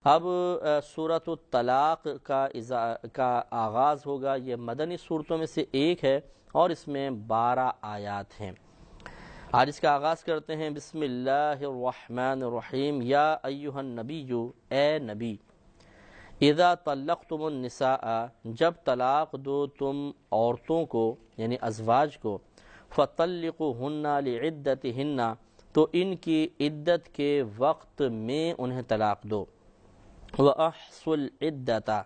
اب سورۃ الطلاق کا آغاز ہوگا۔ یہ مدنی صورتوں میں سے ایک ہے اور اس میں 12 آیات ہیں۔ آج اس کا آغاز کرتے ہیں۔ بسم اللہ الرحمن الرحیم۔ یا ایھا النبی، اے نبی، اذا طلقتم النساء، جب طلاق دو تم عورتوں کو یعنی ازواج کو، فطلقوہن لعدتہن، تو ان کی عدت کے وقت میں انہیں طلاق دو، وَأَحْصُوا الْعِدَّةَ،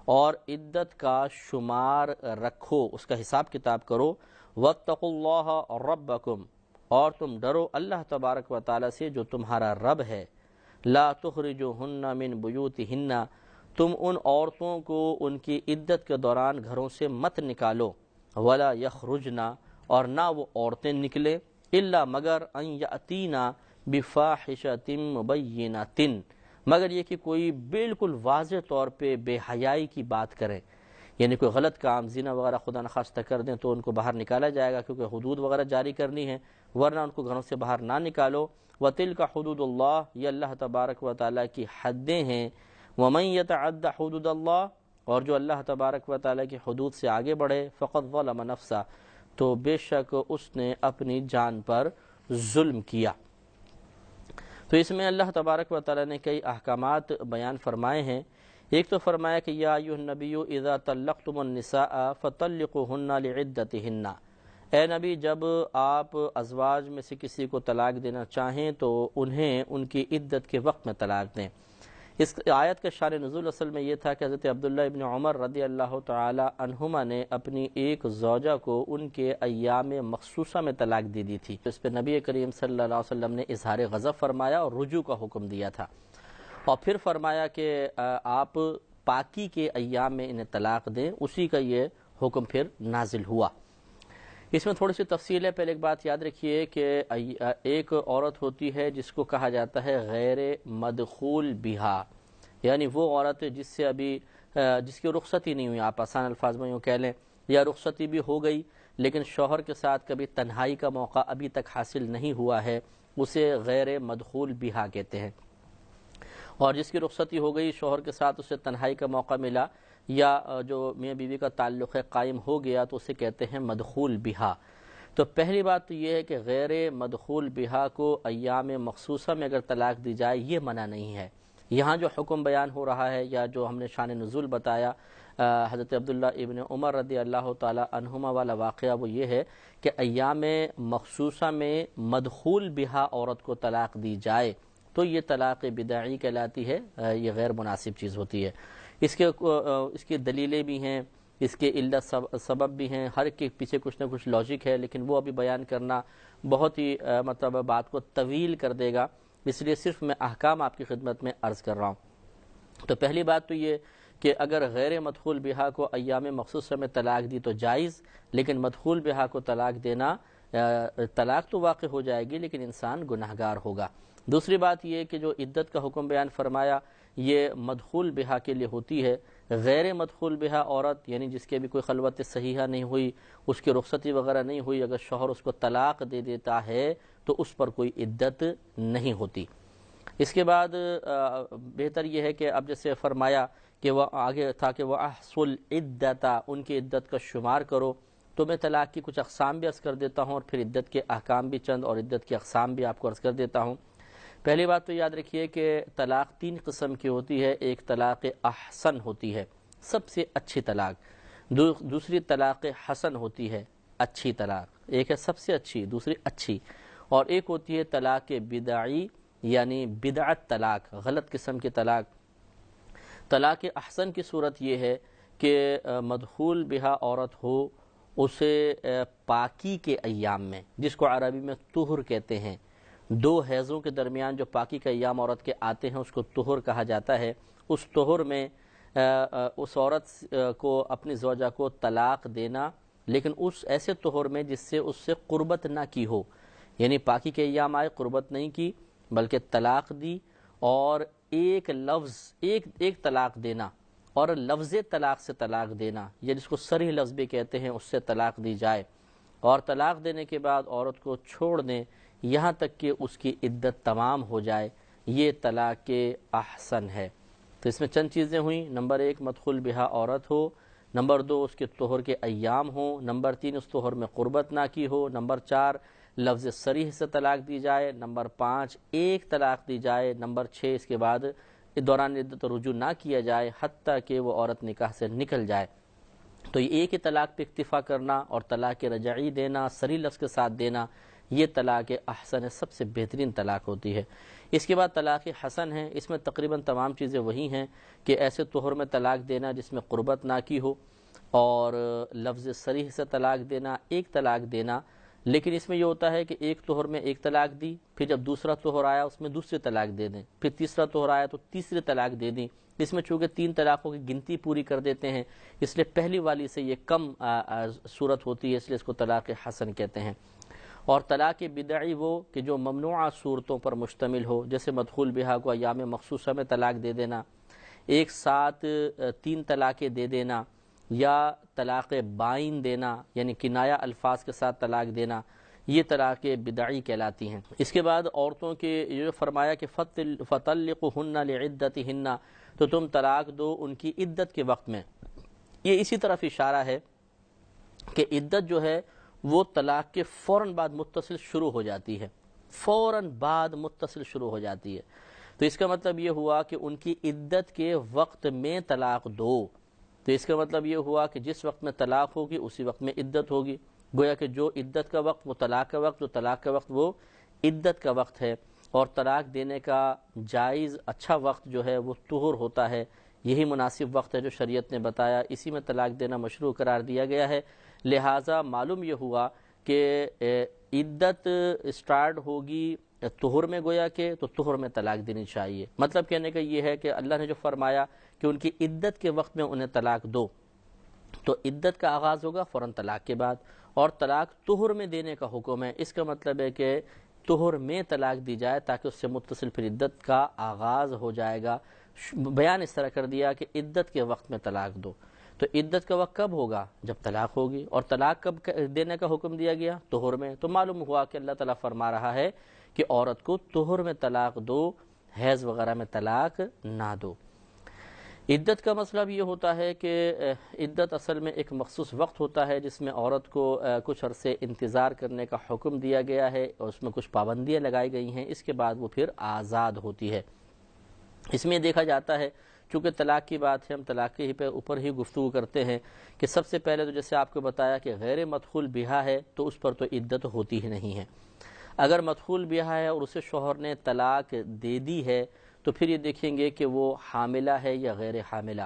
اور عدت کا شمار رکھو، اس کا حساب کتاب کرو، وَاتَّقُوا اللَّهَ رَبَّكُمْ، اور تم ڈرو اللہ تبارک و تعالی سے جو تمہارا رب ہے، لَا تُخْرِجُوهُنَّ مِن بُيُوتِهِنَّ، تم ان عورتوں کو ان کی عدت کے دوران گھروں سے مت نکالو، وَلَا يَخْرُجْنَ، اور نہ وہ عورتیں نکلیں، إِلَّا مگر أَن يَأْتِينَ بِفَاحِشَةٍ مُبَيِّنَةٍ، مگر یہ کہ کوئی بالکل واضح طور پہ بے حیائی کی بات کریں، یعنی کوئی غلط کام زنا وغیرہ خدا نخواستہ کر دیں تو ان کو باہر نکالا جائے گا، کیونکہ حدود وغیرہ جاری کرنی ہے، ورنہ ان کو گھروں سے باہر نہ نکالو۔ وَتِلْكَ حُدُودُ اللَّهِ، یہ اللہ تبارک و تعالیٰ کی حدیں ہیں۔ وَمَن يَتَعَدَّ حُدُودَ اللَّهِ، اور جو اللہ تبارک و تعالیٰ کی حدود سے آگے بڑھے، فَقَدْ ظَلَمَ نَفْسَهُ، تو بے شک اس نے اپنی جان پر ظلم کیا۔ تو اس میں اللہ تبارک و تعالیٰ نے کئی احکامات بیان فرمائے ہیں۔ ایک تو فرمایا کہ یا ایھا النبی اذا طلقتم النساء فطلقوهن لعدتهن، اے نبی جب آپ ازواج میں سے کسی کو طلاق دینا چاہیں تو انہیں ان کی عدت کے وقت میں طلاق دیں۔ اس آیت کا شان نزول اصل میں یہ تھا کہ حضرت عبداللہ ابن عمر رضی اللہ تعالی عنہما نے اپنی ایک زوجہ کو ان کے ایام مخصوصہ میں طلاق دے دی تھی، اس پہ نبی کریم صلی اللہ علیہ وسلم نے اظہار غضب فرمایا اور رجوع کا حکم دیا تھا، اور پھر فرمایا کہ آپ پاکی کے ایام میں انہیں طلاق دیں، اسی کا یہ حکم پھر نازل ہوا۔ اس میں تھوڑی سی تفصیل ہے۔ پہلے ایک بات یاد رکھیے کہ ایک عورت ہوتی ہے جس کو کہا جاتا ہے غیر مدخول بہا، یعنی وہ عورت جس سے ابھی جس کی رخصتی نہیں ہوئی، آپ آسان الفاظ میں یوں کہہ لیں، یا رخصتی بھی ہو گئی لیکن شوہر کے ساتھ کبھی تنہائی کا موقع ابھی تک حاصل نہیں ہوا ہے، اسے غیر مدخول بہا کہتے ہیں۔ اور جس کی رخصتی ہو گئی، شوہر کے ساتھ اسے تنہائی کا موقع ملا، یا جو میاں بیوی کا تعلق ہے قائم ہو گیا، تو اسے کہتے ہیں مدخول بہا۔ تو پہلی بات تو یہ ہے کہ غیر مدخول بہا کو ایام مخصوصہ میں اگر طلاق دی جائے یہ منع نہیں ہے۔ یہاں جو حکم بیان ہو رہا ہے یا جو ہم نے شان نزول بتایا حضرت عبداللہ ابن عمر رضی اللہ تعالی عنہما والا واقعہ، وہ یہ ہے کہ ایام مخصوصہ میں مدخول بہا عورت کو طلاق دی جائے تو یہ طلاق بدعی کہلاتی ہے، یہ غیر مناسب چیز ہوتی ہے۔ اس کی دلیلیں بھی ہیں، اس کے علت سبب بھی ہیں، ہر ایک کے پیچھے کچھ نہ کچھ لاجک ہے، لیکن وہ ابھی بیان کرنا بہت ہی مطلب بات کو طویل کر دے گا، اس لیے صرف میں احکام آپ کی خدمت میں عرض کر رہا ہوں۔ تو پہلی بات تو یہ کہ اگر غیر مدخول بہا کو ایام مخصوصہ میں طلاق دی تو جائز، لیکن مدخول بہا کو طلاق دینا، طلاق تو واقع ہو جائے گی لیکن انسان گناہگار ہوگا۔ دوسری بات یہ کہ جو عدت کا حکم بیان فرمایا یہ مدخول بہا کے لیے ہوتی ہے۔ غیر مدخول بہا عورت یعنی جس کے بھی کوئی خلوت صحیحہ نہیں ہوئی، اس کی رخصتی وغیرہ نہیں ہوئی، اگر شوہر اس کو طلاق دے دیتا ہے تو اس پر کوئی عدت نہیں ہوتی۔ اس کے بعد بہتر یہ ہے کہ اب جیسے فرمایا کہ وہ آگے تھا کہ وہ احصوا العدۃ، ان کی عدت کا شمار کرو، تو میں طلاق کی کچھ اقسام بھی عرض کر دیتا ہوں اور پھر عدت کے احکام بھی چند اور عدت کے اقسام بھی آپ کو عرض کر دیتا ہوں۔ پہلی بات تو یاد رکھیے کہ طلاق 3 قسم کی ہوتی ہے۔ ایک طلاق احسن ہوتی ہے، سب سے اچھی طلاق، دوسری طلاق حسن ہوتی ہے، اچھی طلاق، ایک ہے سب سے اچھی، دوسری اچھی، اور ایک ہوتی ہے طلاق بدعی یعنی بدعت طلاق، غلط قسم کی طلاق۔ طلاق احسن کی صورت یہ ہے کہ مدخول بہا عورت ہو، اسے پاکی کے ایام میں، جس کو عربی میں طہر کہتے ہیں، 2 حیضوں کے درمیان جو پاکی کا ایام عورت کے آتے ہیں اس کو طہر کہا جاتا ہے، اس طہر میں اس عورت کو اپنی زوجہ کو طلاق دینا، لیکن اس ایسے طہر میں جس سے اس سے قربت نہ کی ہو، یعنی پاکی کے ایام آئے قربت نہیں کی بلکہ طلاق دی، اور ایک لفظ ایک طلاق دینا اور لفظ طلاق سے طلاق دینا، یا جس کو صریح لفظ بھی کہتے ہیں، اس سے طلاق دی جائے، اور طلاق دینے کے بعد عورت کو چھوڑ دیں یہاں تک کہ اس کی عدت تمام ہو جائے، یہ طلاق احسن ہے۔ تو اس میں چند چیزیں ہوئیں. نمبر 1 مدخول بہا عورت ہو. نمبر 2 اس کے طہر کے ایام ہوں. نمبر 3 اس طہر میں قربت نہ کی ہو. نمبر 4 لفظ صریح سے طلاق دی جائے. نمبر 5 ایک طلاق دی جائے. نمبر 6 اس کے بعد دوران عدت رجوع نہ کیا جائے حتیٰ کہ وہ عورت نکاح سے نکل جائے. تو یہ ایک ہی طلاق پہ اکتفا کرنا اور طلاق رجعی دینا صریح لفظ کے ساتھ دینا، یہ طلاق احسن سب سے بہترین طلاق ہوتی ہے. اس کے بعد طلاق حسن ہے. اس میں تقریباً تمام چیزیں وہی ہیں کہ ایسے طہر میں طلاق دینا جس میں قربت نہ کی ہو، اور لفظ صریح سے طلاق دینا، ایک طلاق دینا. لیکن اس میں یہ ہوتا ہے کہ ایک طہر میں ایک طلاق دی، پھر جب دوسرا طہر آیا اس میں دوسری طلاق دے دیں، پھر تیسرا طہر آیا تو تیسری طلاق دے دیں. اس میں چونکہ 3 طلاقوں کی گنتی پوری کر دیتے ہیں، اس لیے پہلی والی سے یہ کم صورت ہوتی ہے، اس لیے اس کو طلاق حسن کہتے ہیں. اور طلاق بدعی وہ کہ جو ممنوعہ صورتوں پر مشتمل ہو، جیسے مدخول بہا کو ایام مخصوصہ میں طلاق دے دینا، ایک ساتھ 3 طلاقیں دے دینا، یا طلاق بائن دینا یعنی کنایہ الفاظ کے ساتھ طلاق دینا، یہ طلاق بدعی کہلاتی ہیں. اس کے بعد عورتوں کے یہ جو فرمایا کہ فطلقہن لعدتہن، تو تم طلاق دو ان کی عدت کے وقت میں. یہ اسی طرف اشارہ ہے کہ عدت جو ہے وہ طلاق کے فوراً بعد متصل شروع ہو جاتی ہے، فوراً بعد متصل شروع ہو جاتی ہے. تو اس کا مطلب یہ ہوا کہ ان کی عدت کے وقت میں طلاق دو. تو اس کا مطلب یہ ہوا کہ جس وقت میں طلاق ہوگی اسی وقت میں عدت ہوگی. گویا کہ جو عدت کا وقت وہ طلاق کا وقت، جو طلاق کا وقت وہ عدت کا وقت ہے. اور طلاق دینے کا جائز اچھا وقت جو ہے وہ طہر ہوتا ہے، یہی مناسب وقت ہے جو شریعت نے بتایا، اسی میں طلاق دینا مشروع قرار دیا گیا ہے. لہٰذا معلوم یہ ہوا کہ عدت اسٹارٹ ہوگی طہر میں، گویا کہ تو طہر میں طلاق دینی چاہیے. مطلب کہنے کا یہ ہے کہ اللہ نے جو فرمایا کہ ان کی عدت کے وقت میں انہیں طلاق دو، تو عدت کا آغاز ہوگا فوراً طلاق کے بعد. اور طلاق طہر میں دینے کا حکم ہے، اس کا مطلب ہے کہ طہر میں طلاق دی جائے تاکہ اس سے متصل پھر عدت کا آغاز ہو جائے گا. بیان اس طرح کر دیا کہ عدت کے وقت میں طلاق دو. تو عدت کا وقت کب ہوگا؟ جب طلاق ہوگی. اور طلاق کب دینے کا حکم دیا گیا؟ طہر میں. تو معلوم ہوا کہ اللہ تعالیٰ فرما رہا ہے کہ عورت کو طہر میں طلاق دو، حیض وغیرہ میں طلاق نہ دو. عدت کا مطلب یہ ہوتا ہے کہ عدت اصل میں ایک مخصوص وقت ہوتا ہے جس میں عورت کو کچھ عرصے انتظار کرنے کا حکم دیا گیا ہے، اور اس میں کچھ پابندیاں لگائی گئی ہیں. اس کے بعد وہ پھر آزاد ہوتی ہے. اس میں دیکھا جاتا ہے چونکہ طلاق کی بات ہے، ہم طلاق کے اوپر ہی گفتگو کرتے ہیں، کہ سب سے پہلے تو جیسے آپ کو بتایا کہ غیر مدخول بہا ہے تو اس پر تو عدت ہوتی ہی نہیں ہے. اگر مدخول بہا ہے اور اسے شوہر نے طلاق دے دی ہے تو پھر یہ دیکھیں گے کہ وہ حاملہ ہے یا غیر حاملہ.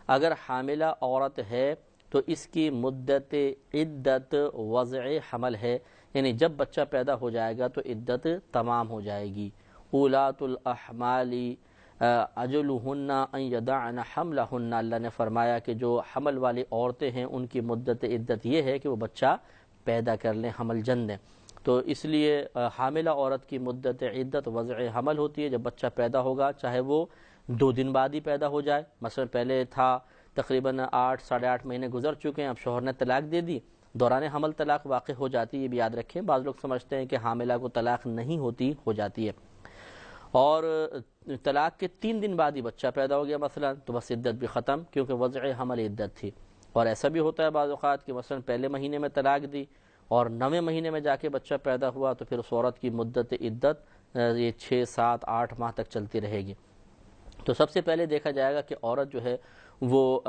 اگر حاملہ عورت ہے تو اس کی مدت عدت وضع حمل ہے، یعنی جب بچہ پیدا ہو جائے گا تو عدت تمام ہو جائے گی. اولاۃ الاحمال اجلہن ان یضعن حملہن، اللہ نے فرمایا کہ جو حمل والی عورتیں ہیں ان کی مدت عدت یہ ہے کہ وہ بچہ پیدا کر لیں، حمل جن دیں. تو اس لیے حاملہ عورت کی مدت عدت وضع حمل ہوتی ہے جب بچہ پیدا ہوگا، چاہے وہ 2 دن بعد ہی پیدا ہو جائے. مثلا پہلے تھا تقریباً 8 ساڑھے 8 مہینے گزر چکے ہیں، اب شوہر نے طلاق دے دی، دوران حمل طلاق واقع ہو جاتی ہے. یہ بھی یاد رکھیں، بعض لوگ سمجھتے ہیں کہ حاملہ کو طلاق نہیں ہوتی، ہو جاتی ہے. اور طلاق کے 3 دن بعد ہی بچہ پیدا ہو گیا مثلا، تو بس عدت بھی ختم، کیونکہ وضع حمل عدت تھی. اور ایسا بھی ہوتا ہے بعض اوقات کہ مثلا پہلے مہینے میں طلاق دی اور 9ویں مہینے میں جا کے بچہ پیدا ہوا، تو پھر اس عورت کی مدت عدت یہ 6 7 8 ماہ تک چلتی رہے گی. تو سب سے پہلے دیکھا جائے گا کہ عورت جو ہے وہ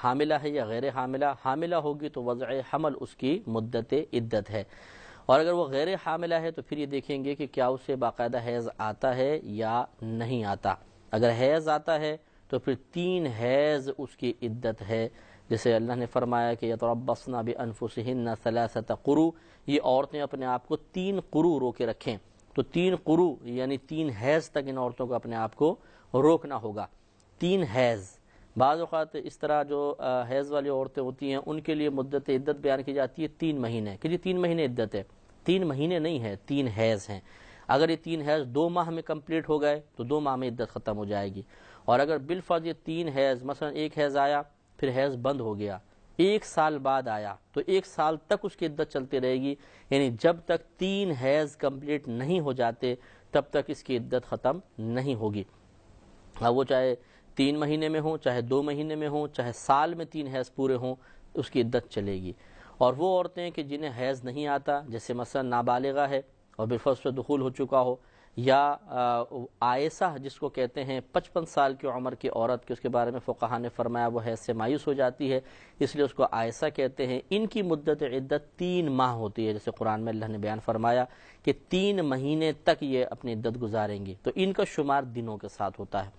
حاملہ ہے یا غیر حاملہ. حاملہ ہوگی تو وضع حمل اس کی مدت عدت ہے. اور اگر وہ غیر حاملہ ہے تو پھر یہ دیکھیں گے کہ کیا اسے باقاعدہ حیض آتا ہے یا نہیں آتا. اگر حیض آتا ہے تو پھر 3 حیض اس کی عدت ہے. جیسے اللہ نے فرمایا کہ یتربصن بانفسہن 3 قروء، یہ عورتیں اپنے آپ کو 3 قروء روکے رکھیں. تو 3 قروء یعنی 3 حیض تک ان عورتوں کو اپنے آپ کو روکنا ہوگا. 3 حیض. بعض اوقات اس طرح جو حیض والی عورتیں ہوتی ہیں ان کے لیے مدت عدت بیان کی جاتی ہے 3 مہینے، کہ جی 3 مہینے عدت ہے. 3 مہینے نہیں ہے، 3 حیض ہیں. اگر یہ 3 حیض 2 ماہ میں کمپلیٹ ہو گئے تو 2 ماہ میں عدت ختم ہو جائے گی. اور اگر بالفرض یہ 3 حیض، مثلا ایک حیض آیا پھر حیض بند ہو گیا، 1 سال بعد آیا، تو 1 سال تک اس کی عدت چلتی رہے گی. یعنی جب تک 3 حیض کمپلیٹ نہیں ہو جاتے تب تک اس کی عدت ختم نہیں ہوگی. اب وہ چاہے 3 مہینے میں ہوں، چاہے 2 مہینے میں ہوں، چاہے سال میں 3 حیض پورے ہوں، اس کی عدت چلے گی۔ اور وہ عورتیں کہ جنہیں حیض نہیں آتا، جیسے مثلا نابالغہ ہے اور بالفرض سے دخول ہو چکا ہو، یا آئسہ جس کو کہتے ہیں 55 سال کی عمر کی عورت، کہ اس کے بارے میں فقہا نے فرمایا وہ حیض سے مایوس ہو جاتی ہے، اس لیے اس کو آئسہ کہتے ہیں۔ ان کی مدت عدت 3 ماہ ہوتی ہے، جیسے قرآن میں اللہ نے بیان فرمایا کہ 3 مہینے تک یہ اپنی عدت گزاریں گی، تو ان کا شمار دنوں کے ساتھ ہوتا ہے۔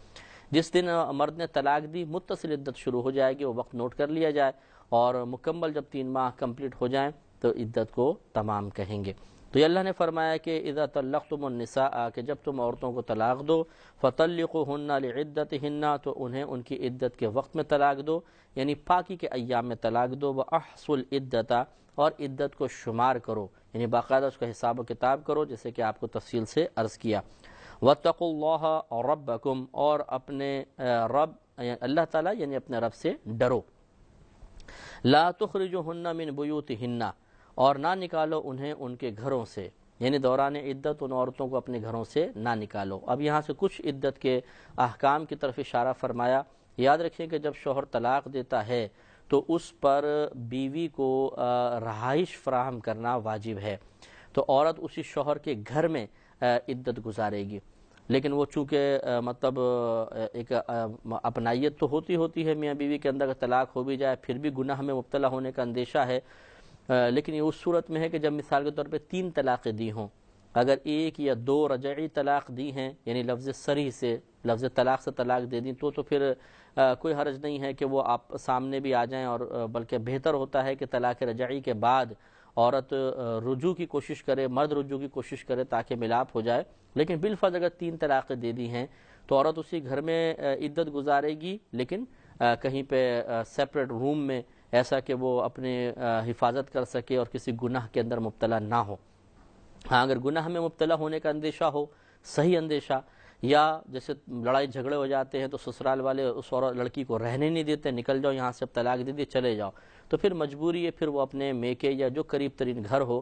جس دن مرد نے طلاق دی، متصل عدت شروع ہو جائے گی، وہ وقت نوٹ کر لیا جائے، اور مکمل جب 3 ماہ کمپلیٹ ہو جائیں تو عدت کو تمام کہیں گے۔ تو یہ اللہ نے فرمایا کہ اذا طلقتم النساء، کہ جب تم عورتوں کو طلاق دو، فطلقوهن لعدتهن، تو انہیں ان کی عدت کے وقت میں طلاق دو، یعنی پاکی کے ایام میں طلاق دو، واحصوا العدۃ، اور عدت کو شمار کرو، یعنی باقاعدہ اس کا حساب و کتاب کرو، جیسے کہ آپ کو تفصیل سے عرض کیا۔ واتقوا اللہ ربکم، اور اپنے رب اللہ تعالیٰ یعنی اپنے رب سے ڈرو۔ لا تخرجوهن من بیوتهن، اور نہ نکالو انہیں ان کے گھروں سے، یعنی دوران عدت ان عورتوں کو اپنے گھروں سے نہ نکالو۔ اب یہاں سے کچھ عدت کے احکام کی طرف اشارہ فرمایا۔ یاد رکھیں کہ جب شوہر طلاق دیتا ہے تو اس پر بیوی کو رہائش فراہم کرنا واجب ہے، تو عورت اسی شوہر کے گھر میں عدت گزارے گی۔ لیکن وہ چونکہ مطلب ایک اپنائیت تو ہوتی ہے میاں بیوی کے اندر، اگر طلاق ہو بھی جائے پھر بھی گناہ میں مبتلا ہونے کا اندیشہ ہے، لیکن یہ اس صورت میں ہے کہ جب مثال کے طور پہ 3 طلاقیں دی ہوں، اگر 1 یا 2 رجعی طلاق دی ہیں، یعنی لفظ صریح سے، لفظ طلاق سے طلاق دے دیں، تو پھر کوئی حرج نہیں ہے کہ وہ آپ سامنے بھی آ جائیں، اور بلکہ بہتر ہوتا ہے کہ طلاق رجعی کے بعد عورت رجوع کی کوشش کرے، مرد رجوع کی کوشش کرے تاکہ ملاپ ہو جائے۔ لیکن بالفرض اگر 3 طلاقیں دے دی ہیں تو عورت اسی گھر میں عدت گزارے گی، لیکن کہیں پہ سیپریٹ روم میں، ایسا کہ وہ اپنے حفاظت کر سکے اور کسی گناہ کے اندر مبتلا نہ ہو۔ ہاں اگر گناہ میں مبتلا ہونے کا اندیشہ ہو، صحیح اندیشہ، یا جیسے لڑائی جھگڑے ہو جاتے ہیں تو سسرال والے اس لڑکی کو رہنے نہیں دیتے، نکل جاؤ یہاں سے، اب طلاق دے دی چلے جاؤ، تو پھر مجبوری ہے، پھر وہ اپنے میکے یا جو قریب ترین گھر ہو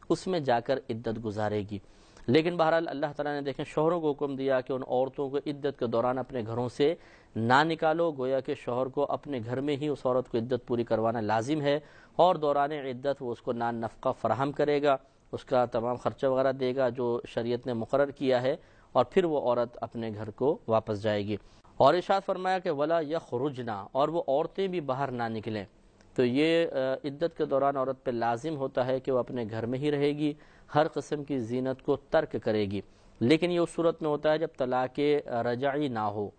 اس میں جا کر عدت گزارے گی۔ لیکن بہرحال اللہ تعالیٰ نے دیکھیں شوہروں کو حکم دیا کہ ان عورتوں کو عدت کے دوران اپنے گھروں سے نہ نکالو، گویا کہ شوہر کو اپنے گھر میں ہی اس عورت کو عدت پوری کروانا لازم ہے، اور دوران عدت وہ اس کو نان نفقہ فراہم کرے گا، اس کا تمام خرچہ وغیرہ دے گا جو شریعت نے مقرر کیا ہے، اور پھر وہ عورت اپنے گھر کو واپس جائے گی۔ اور ارشاد فرمایا کہ ولا یخرجنا، اور وہ عورتیں بھی باہر نہ نکلیں، تو یہ عدت کے دوران عورت پہ لازم ہوتا ہے کہ وہ اپنے گھر میں ہی رہے گی، ہر قسم کی زینت کو ترک کرے گی۔ لیکن یہ اس صورت میں ہوتا ہے جب طلاق رجعی نہ ہو،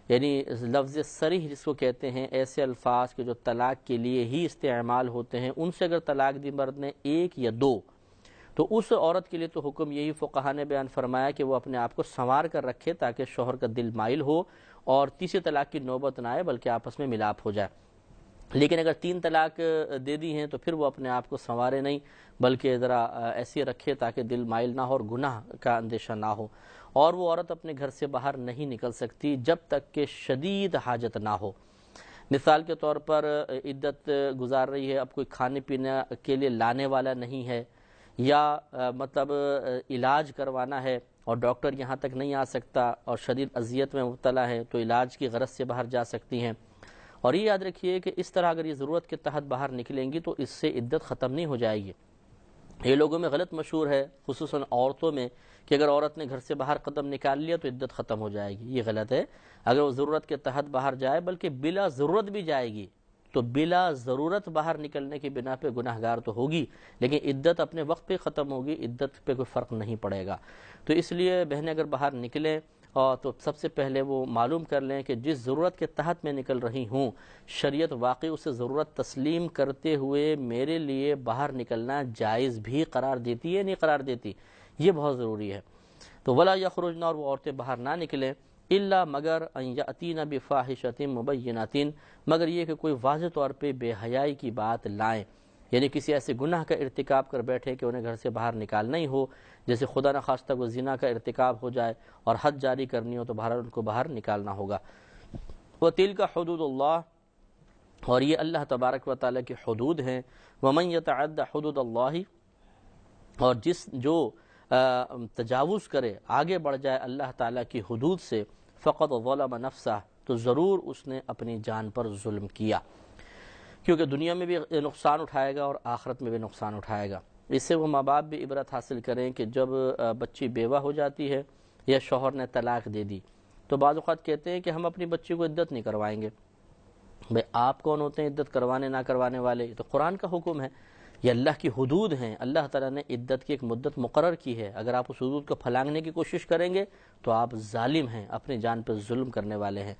یعنی لفظ صریح جس کو کہتے ہیں، ایسے الفاظ کے جو طلاق کے لیے ہی استعمال ہوتے ہیں، ان سے اگر طلاق دی مرد نے 1 یا 2، تو اس عورت کے لیے تو حکم یہی فقہا نے بیان فرمایا کہ وہ اپنے آپ کو سنوار کر رکھے تاکہ شوہر کا دل مائل ہو اور تیسری طلاق کی نوبت نہ آئے بلکہ آپس میں ملاپ ہو جائے۔ لیکن اگر 3 طلاق دے دی ہیں تو پھر وہ اپنے آپ کو سنوارے نہیں، بلکہ ذرا ایسی رکھے تاکہ دل مائل نہ ہو اور گناہ کا اندیشہ نہ ہو۔ اور وہ عورت اپنے گھر سے باہر نہیں نکل سکتی جب تک کہ شدید حاجت نہ ہو۔ مثال کے طور پر عدت گزار رہی ہے، اب کوئی کھانے پینے کے لیے لانے والا نہیں ہے، یا مطلب علاج کروانا ہے اور ڈاکٹر یہاں تک نہیں آ سکتا اور شدید اذیت میں مبتلا ہے، تو علاج کی غرض سے باہر جا سکتی ہیں۔ اور یہ یاد رکھیے کہ اس طرح اگر یہ ضرورت کے تحت باہر نکلیں گی تو اس سے عدت ختم نہیں ہو جائے گی۔ یہ لوگوں میں غلط مشہور ہے، خصوصاً عورتوں میں، کہ اگر عورت نے گھر سے باہر قدم نکال لیا تو عدت ختم ہو جائے گی۔ یہ غلط ہے۔ اگر وہ ضرورت کے تحت باہر جائے، بلکہ بلا ضرورت بھی جائے گی، تو بلا ضرورت باہر نکلنے کی بنا پہ گناہ گار تو ہوگی، لیکن عدت اپنے وقت پہ ختم ہوگی، عدت پہ کوئی فرق نہیں پڑے گا۔ تو اس لیے بہنیں اگر باہر نکلیں تو سب سے پہلے وہ معلوم کر لیں کہ جس ضرورت کے تحت میں نکل رہی ہوں، شریعت واقعی اسے ضرورت تسلیم کرتے ہوئے میرے لیے باہر نکلنا جائز بھی قرار دیتی ہے نہیں قرار دیتی، یہ بہت ضروری ہے۔ تو ولا یخرجن، اور وہ عورتیں باہر نہ نکلیں، الا مگر ان یاتین بفاحشۃ مبینۃ، مگر یہ کہ کوئی واضح طور پہ بے حیائی کی بات لائیں، یعنی کسی ایسے گناہ کا ارتکاب کر بیٹھے کہ انہیں گھر سے باہر نکالنا ہی ہو، جیسے خدا نخواستہ کو زنا کا ارتکاب ہو جائے اور حد جاری کرنی ہو تو بہرحال ان کو باہر نکالنا ہوگا۔ وَتِلْكَ حُدُودُ اللَّهِ، اور یہ اللہ تبارک و تعالیٰ کی حدود ہیں۔ وَمَنْ يَتَعَدَّ حُدُودَ اللَّهِ، اور جو تجاوز کرے، آگے بڑھ جائے اللہ تعالیٰ کی حدود سے، فقط ظلم نفسہ، تو ضرور اس نے اپنی جان پر ظلم کیا، کیونکہ دنیا میں بھی نقصان اٹھائے گا اور آخرت میں بھی نقصان اٹھائے گا۔ اس سے وہ ماں باپ بھی عبرت حاصل کریں کہ جب بچی بیوہ ہو جاتی ہے یا شوہر نے طلاق دے دی تو بعض اوقات کہتے ہیں کہ ہم اپنی بچی کو عدت نہیں کروائیں گے۔ بھئی آپ کون ہوتے ہیں عدت کروانے نہ کروانے والے؟ یہ تو قرآن کا حکم ہے، یہ اللہ کی حدود ہیں، اللہ تعالیٰ نے عدت کی ایک مدت مقرر کی ہے، اگر آپ اس حدود کو پھلانگنے کی کوشش کریں گے تو آپ ظالم ہیں، اپنی جان پر ظلم کرنے والے ہیں۔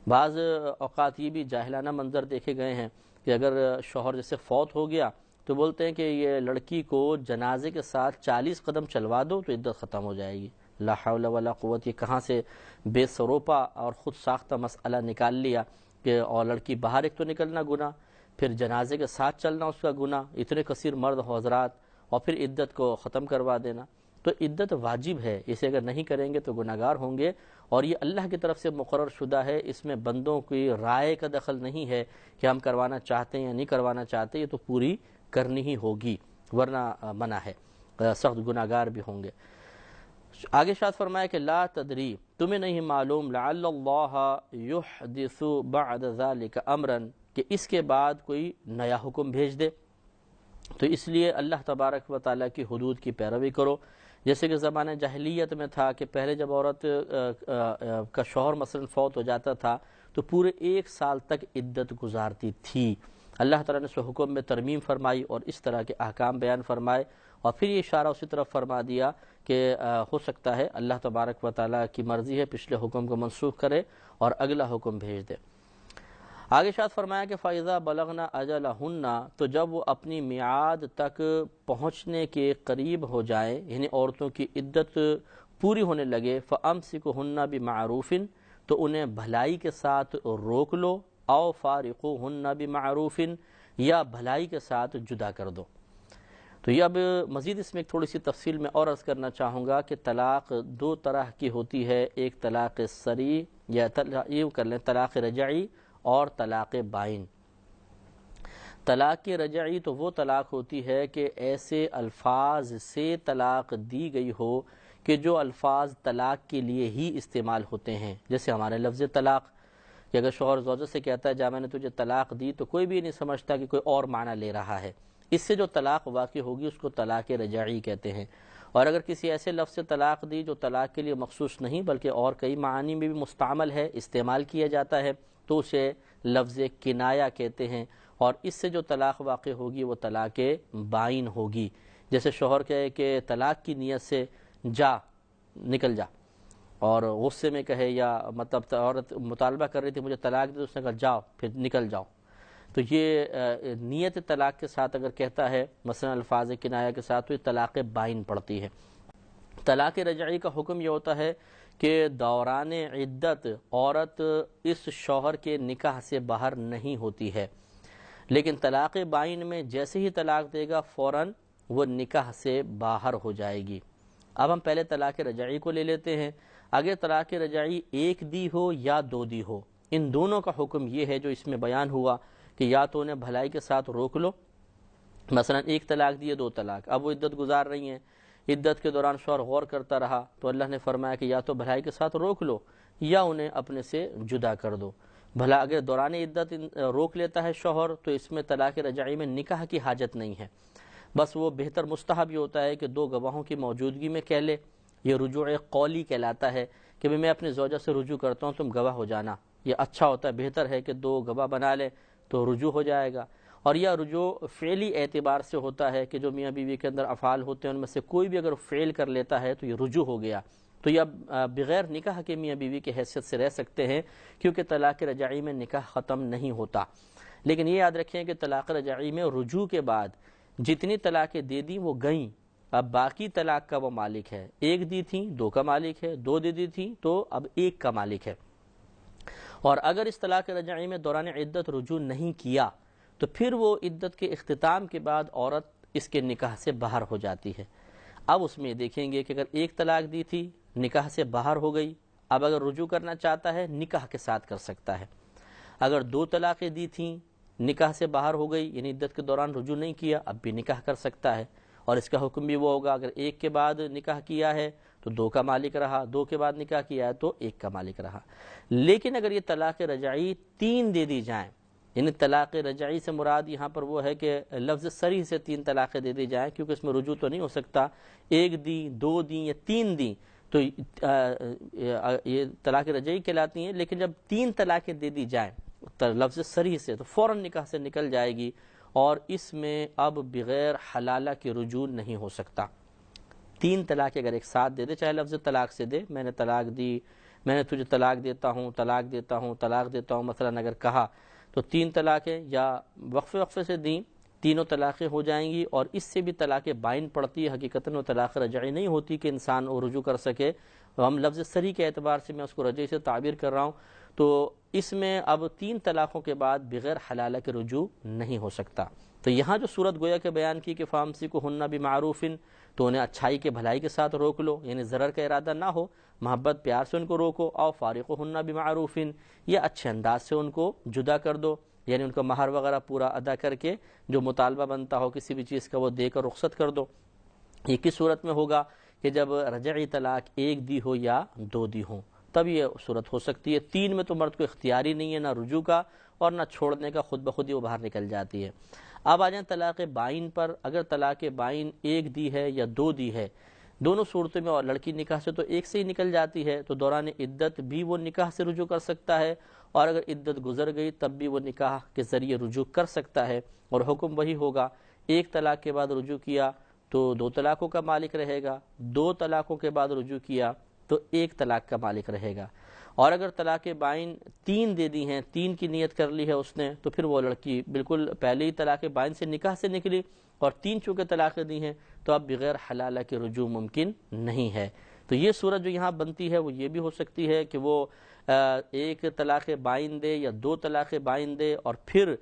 بعض اوقات یہ بھی جاہلانہ منظر دیکھے گئے ہیں کہ اگر شوہر جیسے فوت ہو گیا تو بولتے ہیں کہ یہ لڑکی کو جنازے کے ساتھ 40 قدم چلوا دو تو عدت ختم ہو جائے گی۔ لا حول ولا قوت، یہ کہاں سے بے سروپا اور خود ساختہ مسئلہ نکال لیا کہ اور لڑکی باہر ایک تو نکلنا گناہ، پھر جنازے کے ساتھ چلنا اس کا گناہ، اتنے کثیر مرد حضرات، اور پھر عدت کو ختم کروا دینا۔ تو عدت واجب ہے، اسے اگر نہیں کریں گے تو گناہگار ہوں گے، اور یہ اللہ کی طرف سے مقرر شدہ ہے، اس میں بندوں کی رائے کا دخل نہیں ہے کہ ہم کروانا چاہتے ہیں یا نہیں کروانا چاہتے، یہ تو پوری کرنی ہی ہوگی ورنہ منع ہے، سخت گناہگار بھی ہوں گے۔ آگے شاد فرمایا کہ لا تدری، تمہیں نہیں معلوم، لعل اللہ یحدث بعد ذلك امرا، کہ اس کے بعد کوئی نیا حکم بھیج دے، تو اس لیے اللہ تبارک و تعالیٰ کی حدود کی پیروی کرو۔ جیسے کہ زمانہ جاہلیت میں تھا کہ پہلے جب عورت کا شوہر مثلا فوت ہو جاتا تھا تو پورے 1 سال تک عدت گزارتی تھی۔ اللہ تعالیٰ نے اس حکم میں ترمیم فرمائی اور اس طرح کے احکام بیان فرمائے، اور پھر یہ اشارہ اسی طرف فرما دیا کہ ہو سکتا ہے اللہ تبارک و تعالیٰ کی مرضی ہے پچھلے حکم کو منسوخ کرے اور اگلا حکم بھیج دے۔ آگے شاد فرمایا کہ فَإِذَا بَلَغْنَا أَجَلَهُنَّ، تو جب وہ اپنی میعاد تک پہنچنے کے قریب ہو جائیں، یعنی عورتوں کی عدت پوری ہونے لگے، فَأَمْسِكُهُنَّ بِمَعْرُوفٍ، تو انہیں بھلائی کے ساتھ روک لو، أَوْ فَارِقُوهُنَّ بِمَعْرُوفٍ، یا بھلائی کے ساتھ جدا کر دو۔ تو یہ اب مزید اس میں ایک تھوڑی سی تفصیل میں اور عرض کرنا چاہوں گا کہ طلاق 2 طرح کی ہوتی ہے، ایک طلاق صریح یا یہ کر لیں طلاق رجعی اور طلاق بائن۔ طلاق رجعی تو وہ طلاق ہوتی ہے کہ ایسے الفاظ سے طلاق دی گئی ہو کہ جو الفاظ طلاق کے لیے ہی استعمال ہوتے ہیں، جیسے ہمارے لفظ طلاق، کہ اگر شوہر زوجہ سے کہتا ہے جا میں نے تجھے طلاق دی تو کوئی بھی نہیں سمجھتا کہ کوئی اور معنی لے رہا ہے، اس سے جو طلاق واقع ہوگی اس کو طلاق رجعی کہتے ہیں۔ اور اگر کسی ایسے لفظ سے طلاق دی جو طلاق کے لیے مخصوص نہیں بلکہ اور کئی معانی میں بھی مستعمل ہے، استعمال کیا جاتا ہے، تو اسے لفظ کنایہ کہتے ہیں، اور اس سے جو طلاق واقع ہوگی وہ طلاق بائن ہوگی۔ جیسے شوہر کہے کہ طلاق کی نیت سے جا، نکل جا، اور غصے میں کہے یا مطلب عورت مطالبہ کر رہی تھی مجھے طلاق دے، اس نے کہا جاؤ، پھر نکل جاؤ، تو یہ نیت طلاق کے ساتھ اگر کہتا ہے مثلا الفاظ کنایہ کے ساتھ تو یہ طلاق بائن پڑتی ہے۔ طلاق رجعی کا حکم یہ ہوتا ہے کہ دوران عدت عورت اس شوہر کے نکاح سے باہر نہیں ہوتی ہے، لیکن طلاق بائن میں جیسے ہی طلاق دے گا فوراً وہ نکاح سے باہر ہو جائے گی۔ اب ہم پہلے طلاق رجعی کو لے لیتے ہیں۔ اگر طلاق رجعی 1 دی ہو یا 2 دی ہو، ان دونوں کا حکم یہ ہے جو اس میں بیان ہوا کہ یا تو انہیں بھلائی کے ساتھ روک لو، مثلا 1 طلاق دیے 2 طلاق، اب وہ عدت گزار رہی ہیں، عدت کے دوران شوہر غور کرتا رہا تو اللہ نے فرمایا کہ یا تو بھلائی کے ساتھ روک لو یا انہیں اپنے سے جدا کر دو۔ بھلا اگر دوران عدت روک لیتا ہے شوہر تو اس میں طلاق رجعی میں نکاح کی حاجت نہیں ہے، بس وہ بہتر مستحب یہ ہوتا ہے کہ 2 گواہوں کی موجودگی میں کہہ لے، یہ رجوع قولی کہلاتا ہے کہ میں اپنی زوجہ سے رجوع کرتا ہوں تم گواہ ہو جانا، یہ اچھا ہوتا ہے، بہتر ہے کہ 2 گواہ بنا لے تو رجوع ہو جائے گا۔ اور یہ رجوع فعلی اعتبار سے ہوتا ہے کہ جو میاں بیوی کے اندر افعال ہوتے ہیں ان میں سے کوئی بھی اگر فعل کر لیتا ہے تو یہ رجوع ہو گیا، تو یہ بغیر نکاح کے میاں بیوی کی حیثیت سے رہ سکتے ہیں، کیونکہ طلاق رجعی میں نکاح ختم نہیں ہوتا۔ لیکن یہ یاد رکھیں کہ طلاق رجعی میں رجوع کے بعد جتنی طلاقیں دے دی وہ گئیں، اب باقی طلاق کا وہ مالک ہے، 1 دی تھی 2 کا مالک ہے، 2 دی تھی تو اب 1 کا مالک ہے۔ اور اگر اس طلاق رجعی میں دوران عدت رجوع نہیں کیا تو پھر وہ عدت کے اختتام کے بعد عورت اس کے نکاح سے باہر ہو جاتی ہے۔ اب اس میں دیکھیں گے کہ اگر 1 طلاق دی تھی نکاح سے باہر ہو گئی، اب اگر رجوع کرنا چاہتا ہے نکاح کے ساتھ کر سکتا ہے۔ اگر 2 طلاقیں دی تھیں نکاح سے باہر ہو گئی یعنی عدت کے دوران رجوع نہیں کیا، اب بھی نکاح کر سکتا ہے، اور اس کا حکم بھی وہ ہوگا اگر 1 کے بعد نکاح کیا ہے تو 2 کا مالک رہا، 2 کے بعد نکاح کیا ہے تو 1 کا مالک رہا۔ لیکن اگر یہ طلاق رجعی 3 دے دی جائیں، یعنی طلاق رجعی سے مراد یہاں پر وہ ہے کہ لفظ صریح سے 3 طلاقیں دے دی جائیں، کیونکہ اس میں رجوع تو نہیں ہو سکتا، 1 دی، 2 دی یا 3 دی تو یہ طلاق رجعی کہلاتی ہیں۔ لیکن جب 3 طلاقیں دے دی جائیں لفظ صریح سے تو فوراً نکاح سے نکل جائے گی، اور اس میں اب بغیر حلالہ کے رجوع نہیں ہو سکتا۔ 3 طلاق اگر ایک ساتھ دے دے، چاہے لفظ طلاق سے دے، میں نے طلاق دی، میں نے تجھے طلاق دیتا ہوں، طلاق دیتا ہوں، طلاق دیتا ہوں، مثلا اگر کہا تو 3 طلاقیں یا وقفے سے دیں، تینوں طلاقیں ہو جائیں گی، اور اس سے بھی طلاق بائن پڑتی ہے۔ حقیقتاً وہ طلاق رجعی نہیں ہوتی کہ انسان وہ رجوع کر سکے، ہم لفظ صریح کے اعتبار سے میں اس کو رجعی سے تعبیر کر رہا ہوں، تو اس میں اب 3 طلاقوں کے بعد بغیر حلالہ کے رجوع نہیں ہو سکتا۔ تو یہاں جو صورت گویا کے بیان کی کہ فامسکوہن بمعروف، تو انہیں اچھائی کے بھلائی کے ساتھ روک لو، یعنی ضرر کا ارادہ نہ ہو، محبت پیار سے ان کو روکو، او فارقوہن بمعروف، یا اچھے انداز سے ان کو جدا کر دو، یعنی ان کا مہر وغیرہ پورا ادا کر کے جو مطالبہ بنتا ہو کسی بھی چیز کا وہ دے کر رخصت کر دو۔ یہ کس صورت میں ہوگا؟ کہ جب رجعی طلاق 1 دی ہو یا 2 دی ہو، تب یہ صورت ہو سکتی ہے۔ 3 میں تو مرد کو اختیاری نہیں ہے نہ رجوع کا اور نہ چھوڑنے کا، خود بخود ہی وہ باہر نکل جاتی ہے۔ اب آ جائیں طلاق بائن پر۔ اگر طلاق بائن 1 دی ہے یا 2 دی ہے، دونوں صورتوں میں، اور لڑکی نکاح سے تو 1 سے ہی نکل جاتی ہے، تو دوران عدت بھی وہ نکاح سے رجوع کر سکتا ہے، اور اگر عدت گزر گئی تب بھی وہ نکاح کے ذریعے رجوع کر سکتا ہے، اور حکم وہی ہوگا۔ 1 طلاق کے بعد رجوع کیا تو 2 طلاقوں کا مالک رہے گا، 2 طلاقوں کے بعد رجوع کیا تو 1 طلاق کا مالک رہے گا۔ اور اگر طلاق بائن 3 دے دی ہیں، 3 کی نیت کر لی ہے اس نے، تو پھر وہ لڑکی بالکل پہلے ہی طلاق بائن سے نکاح سے نکلی، اور 3 چونکہ طلاقیں دی ہیں تو اب بغیر حلالہ کے رجوع ممکن نہیں ہے۔ تو یہ صورت جو یہاں بنتی ہے وہ یہ بھی ہو سکتی ہے کہ وہ 1 طلاق بائن دے یا 2 طلاق بائن دے اور پھر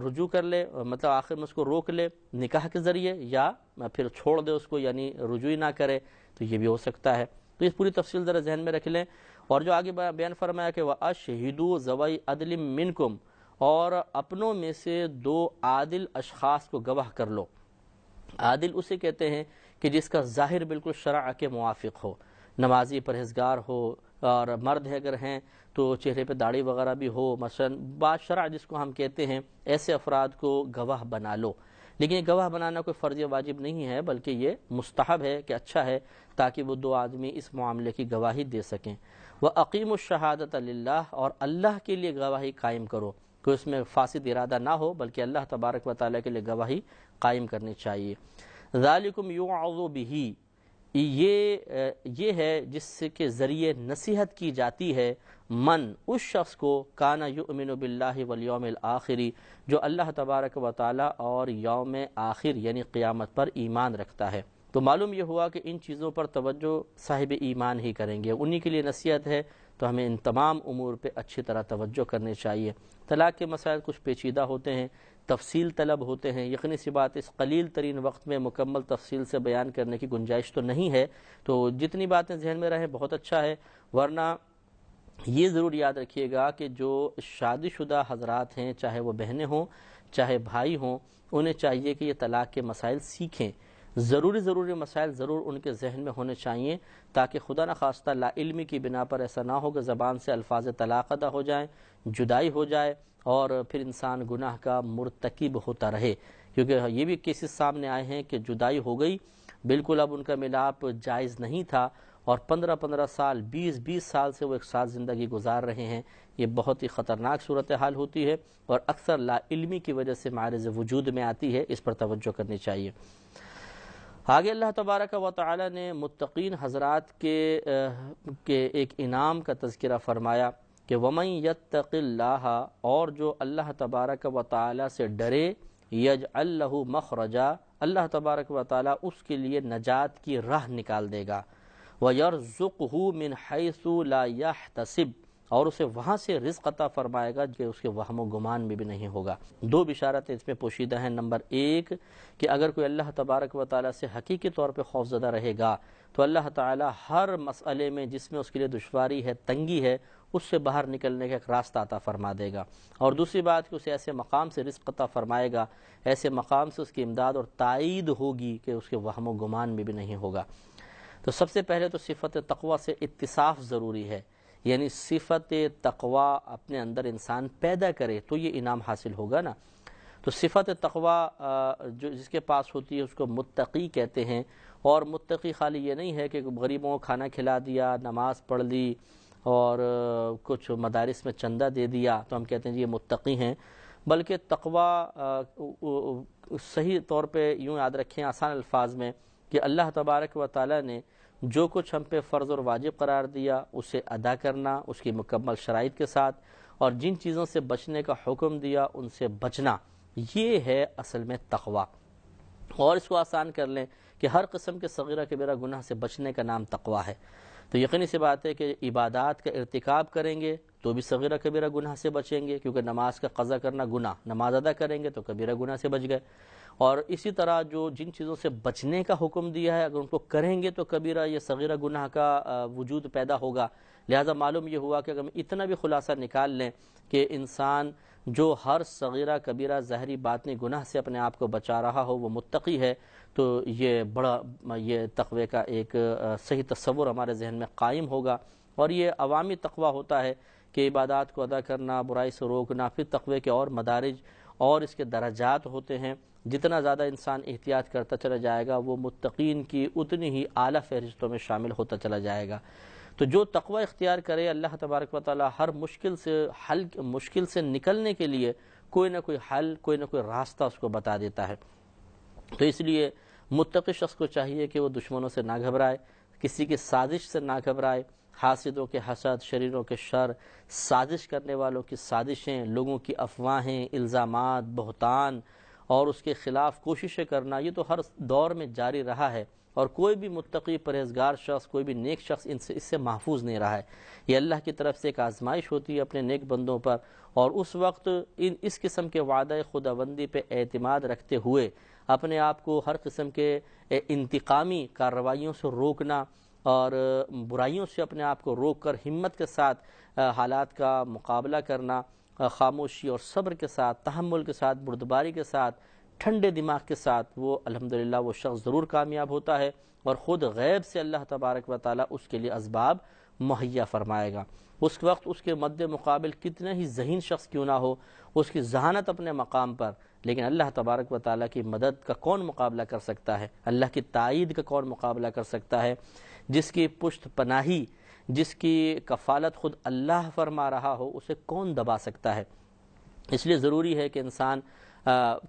رجوع کر لے، مطلب آخر میں اس کو روک لے نکاح کے ذریعے، یا پھر چھوڑ دے اس کو، یعنی رجوع ہی نہ کرے، تو یہ بھی ہو سکتا ہے۔ تو اس پوری تفصیل ذرا ذہن میں رکھ لیں۔ اور جو آگے بیان فرمایا کہ وَأَشْهِدُوا ذَوَيْ عَدْلٍ مِّنْكُمْ، اور اپنوں میں سے 2 عادل اشخاص کو گواہ کر لو۔ عادل اسے کہتے ہیں کہ جس کا ظاہر بالکل شرع کے موافق ہو، نمازی پرہیزگار ہو، اور مرد ہے اگر ہیں تو چہرے پہ داڑھی وغیرہ بھی ہو، مثلا باشرع جس کو ہم کہتے ہیں، ایسے افراد کو گواہ بنا لو۔ لیکن یہ گواہ بنانا کوئی فرض واجب نہیں ہے، بلکہ یہ مستحب ہے کہ اچھا ہے، تاکہ وہ 2 آدمی اس معاملے کی گواہی دے سکیں۔ وَأَقِيمُوا الشَّهَادَةَ لِلَّهِ، اور اللہ کے لیے گواہی قائم کرو، کہ اس میں فاسد ارادہ نہ ہو، بلکہ اللہ تبارک و تعالیٰ کے لیے گواہی قائم کرنی چاہیے۔ ذَلِكُمْ يُوعَظُ بِهِ، یہ ہے جس کے ذریعے نصیحت کی جاتی ہے، من اس شخص کو، کان یؤمن باللہ والیوم الآخر، جو اللہ تبارک و تعالی اور یوم آخر یعنی قیامت پر ایمان رکھتا ہے۔ تو معلوم یہ ہوا کہ ان چیزوں پر توجہ صاحب ایمان ہی کریں گے، انہی کے لیے نصیحت ہے، تو ہمیں ان تمام امور پہ اچھی طرح توجہ کرنی چاہیے۔ طلاق کے مسائل کچھ پیچیدہ ہوتے ہیں، تفصیل طلب ہوتے ہیں، یقینی سی بات اس قلیل ترین وقت میں مکمل تفصیل سے بیان کرنے کی گنجائش تو نہیں ہے، تو جتنی باتیں ذہن میں رہیں بہت اچھا ہے۔ ورنہ یہ ضرور یاد رکھیے گا کہ جو شادی شدہ حضرات ہیں، چاہے وہ بہنیں ہوں چاہے بھائی ہوں، انہیں چاہیے کہ یہ طلاق کے مسائل سیکھیں، ضروری مسائل ضرور ان کے ذہن میں ہونے چاہیے، تاکہ خدا نخواستہ لا علمی کی بنا پر ایسا نہ ہو کہ زبان سے الفاظ طلاق ادا ہو جائیں، جدائی ہو جائے، اور پھر انسان گناہ کا مرتکب ہوتا رہے۔ کیونکہ یہ بھی کیسز سامنے آئے ہیں کہ جدائی ہو گئی، بالکل اب ان کا ملاپ جائز نہیں تھا، اور 15 سال 20 سال سے وہ ایک ساتھ زندگی گزار رہے ہیں۔ یہ بہت ہی خطرناک صورتحال ہوتی ہے، اور اکثر لا علمی کی وجہ سے معرض وجود میں آتی ہے، اس پر توجہ کرنی چاہیے۔ آگے اللہ تبارک و تعالی نے متقین حضرات کے ایک انعام کا تذکرہ فرمایا کہ وَمَن يَتَّقِ اللَّهَ، اور جو اللہ تبارک و تعالی سے ڈرے، يَجْعَلْ لَهُ مَخْرَجًا، اللہ تبارک و تعالی اس کے لیے نجات کی راہ نکال دے گا، وَيَرْزُقْهُ مِنْ حَيْثُ لَا يَحْتَسِبُ، اور اسے وہاں سے رزق عطا فرمائے گا کہ اس کے وہم و گمان میں بھی نہیں ہوگا۔ 2 بشارتیں اس میں پوشیدہ ہیں۔ نمبر 1 کہ اگر کوئی اللہ تبارک و تعالیٰ سے حقیقی طور پہ خوفزدہ رہے گا تو اللہ تعالیٰ ہر مسئلے میں جس میں اس کے لیے دشواری ہے، تنگی ہے، اس سے باہر نکلنے کا ایک راستہ عطا فرما دے گا۔ اور دوسری بات کہ اسے ایسے مقام سے رزق عطا فرمائے گا، ایسے مقام سے اس کی امداد اور تائید ہوگی کہ اس کے وہم و گمان میں بھی نہیں ہوگا۔ تو سب سے پہلے تو صفت تقوی سے اتصاف ضروری ہے، یعنی صفت تقوی اپنے اندر انسان پیدا کرے تو یہ انعام حاصل ہوگا نا۔ تو صفت تقوی جو جس کے پاس ہوتی ہے اس کو متقی کہتے ہیں، اور متقی خالی یہ نہیں ہے کہ غریبوں کو کھانا کھلا دیا، نماز پڑھ لی اور کچھ مدارس میں چندہ دے دیا تو ہم کہتے ہیں جی یہ متقی ہیں، بلکہ تقوی صحیح طور پہ یوں یاد رکھیں آسان الفاظ میں کہ اللہ تبارک و تعالی نے جو کچھ ہم پہ فرض اور واجب قرار دیا اسے ادا کرنا اس کی مکمل شرائط کے ساتھ، اور جن چیزوں سے بچنے کا حکم دیا ان سے بچنا، یہ ہے اصل میں تقوی۔ اور اس کو آسان کر لیں کہ ہر قسم کے صغیرہ کبیرہ گناہ سے بچنے کا نام تقوی ہے۔ تو یقینی سی بات ہے کہ عبادات کا ارتکاب کریں گے تو بھی صغیرہ کبیرہ گناہ سے بچیں گے، کیونکہ نماز کا قضا کرنا گناہ، نماز ادا کریں گے تو کبیرہ گناہ سے بچ گئے۔ اور اسی طرح جو جن چیزوں سے بچنے کا حکم دیا ہے اگر ان کو کریں گے تو کبیرہ یا صغیرہ گناہ کا وجود پیدا ہوگا۔ لہذا معلوم یہ ہوا کہ اگر ہم اتنا بھی خلاصہ نکال لیں کہ انسان جو ہر صغیرہ کبیرہ ظاہری باطنی گناہ سے اپنے آپ کو بچا رہا ہو وہ متقی ہے، تو یہ تقوی کا ایک صحیح تصور ہمارے ذہن میں قائم ہوگا۔ اور یہ عوامی تقوی ہوتا ہے کہ عبادات کو ادا کرنا، برائی سے روکنا، پھر تقوی کے اور مدارج اور اس کے درجات ہوتے ہیں۔ جتنا زیادہ انسان احتیاط کرتا چلا جائے گا وہ متقین کی اتنی ہی اعلیٰ فہرستوں میں شامل ہوتا چلا جائے گا۔ تو جو تقوی اختیار کرے اللہ تبارک و تعالی ہر مشکل سے نکلنے کے لیے کوئی نہ کوئی حل، کوئی نہ کوئی راستہ اس کو بتا دیتا ہے۔ تو اس لیے متقی شخص کو چاہیے کہ وہ دشمنوں سے نہ گھبرائے، کسی کی سازش سے نہ گھبرائے، حاسدوں کے حسد، شریروں کے شر، سازش کرنے والوں کی سازشیں، لوگوں کی افواہیں، الزامات، بہتان اور اس کے خلاف کوششیں کرنا، یہ تو ہر دور میں جاری رہا ہے، اور کوئی بھی متقی پرہیزگار شخص، کوئی بھی نیک شخص اس سے محفوظ نہیں رہا ہے۔ یہ اللہ کی طرف سے ایک آزمائش ہوتی ہے اپنے نیک بندوں پر، اور اس وقت اس قسم کے وعدہ خداوندی پہ اعتماد رکھتے ہوئے اپنے آپ کو ہر قسم کے انتقامی کارروائیوں سے روکنا اور برائیوں سے اپنے آپ کو روک کر ہمت کے ساتھ حالات کا مقابلہ کرنا، خاموشی اور صبر کے ساتھ، تحمل کے ساتھ، بردباری کے ساتھ، ٹھنڈے دماغ کے ساتھ، وہ الحمدللہ وہ شخص ضرور کامیاب ہوتا ہے، اور خود غیب سے اللہ تبارک و تعالی اس کے لیے اسباب مہیا فرمائے گا۔ اس وقت اس کے مد مقابل کتنا ہی ذہین شخص کیوں نہ ہو، اس کی ذہانت اپنے مقام پر، لیکن اللہ تبارک و تعالیٰ کی مدد کا کون مقابلہ کر سکتا ہے، اللہ کی تائید کا کون مقابلہ کر سکتا ہے، جس کی پشت پناہی، جس کی کفالت خود اللہ فرما رہا ہو، اسے کون دبا سکتا ہے۔ اس لیے ضروری ہے کہ انسان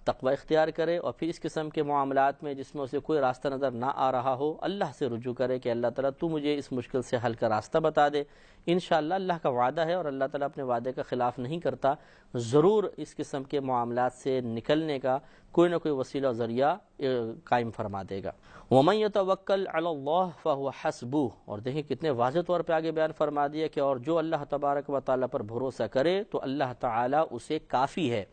تقوی اختیار کرے، اور پھر اس قسم کے معاملات میں جس میں اسے کوئی راستہ نظر نہ آ رہا ہو اللہ سے رجوع کرے کہ اللہ تعالیٰ تو مجھے اس مشکل سے حل کا راستہ بتا دے۔ انشاءاللہ اللہ کا وعدہ ہے اور اللہ تعالیٰ اپنے وعدے کا خلاف نہیں کرتا، ضرور اس قسم کے معاملات سے نکلنے کا کوئی نہ کوئی وسیلہ ذریعہ قائم فرما دے گا۔ وَمَن يَتَوَكَّلْ عَلَى اللَّهِ فَهُوَ حَسْبُهُ، اور دیکھیں کتنے واضح طور پہ آگے بیان فرما دیا کہ اور جو اللہ تبارک و تعالیٰ پر بھروسہ کرے تو اللہ تعالیٰ اسے کافی ہے۔